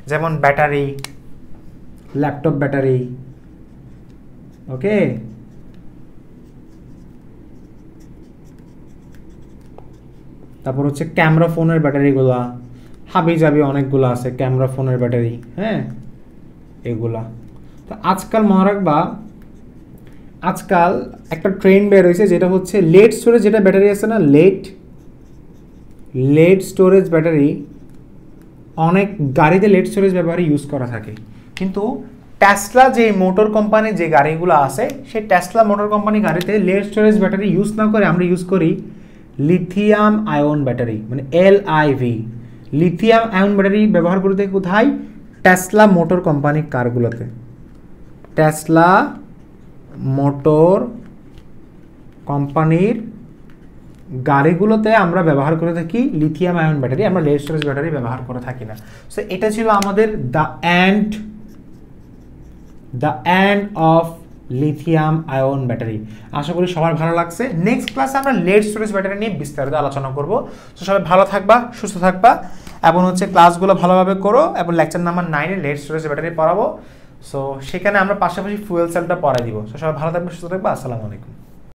[SPEAKER 1] যেমন ব্যাটারি, ল্যাপটপ ব্যাটারি, ওকে। তারপর হচ্ছে ক্যামেরা ফোনের ব্যাটারিগুলা, হাবি জাবি অনেকগুলো আছে ক্যামেরা ফোনের ব্যাটারি, হ্যাঁ এগুলা। তো আজকাল মনে রাখবা, আজকাল একটা ট্রেন্ড বের হয়েছে যেটা হচ্ছে লেড স্টোরেজ, যেটা ব্যাটারি আছে না, লেড স্টোরেজ ব্যাটারি, অনেক গাড়িতে লেড স্টোরেজ ব্যবহারে ইউজ করা থাকে। কিন্তু টেসলা যে মোটর কোম্পানি যে গাড়িগুলো আছে, সেই টেসলা মোটর কোম্পানি গাড়িতে লেড স্টোরেজ ব্যাটারি ইউজ না করে আমরা ইউজ করি লিথিয়াম আয়ন ব্যাটারি, মানে LIV। লিথিয়াম আয়ন ব্যাটারি ব্যবহার করতে কোথায়? টেসলা মোটর কোম্পানির কারগুলোতে, টেসলা মোটর কোম্পানির গাড়িগুলোতে আমরা ব্যবহার করে থাকি লিথিয়াম আয়ন ব্যাটারি, আমরা লেড স্টোরেজ ব্যাটারি ব্যবহার করে থাকি না। সো এটা ছিল আমাদের the end of lithium ion battery. আশা করি সবার ভালো লাগছে। নেক্সট ক্লাসে আমরা লেড স্টোরেজ ব্যাটারি নিয়ে বিস্তারিত আলোচনা করব। তো সবাই ভালো থাকবা, সুস্থ থাকবা, এবং হচ্ছে ক্লাসগুলো ভালোভাবে করো, এবং লেকচার নাম্বার 9-এ লেড স্টোরেজ ব্যাটারি পড়াবো। সো সেখানে আমরা পাশাপাশি ফুয়েল সেলটা পড়াই দিব। সো সবাই ভালো থাকবে, সুস্থ থাকবা। আসসালামু আলাইকুম।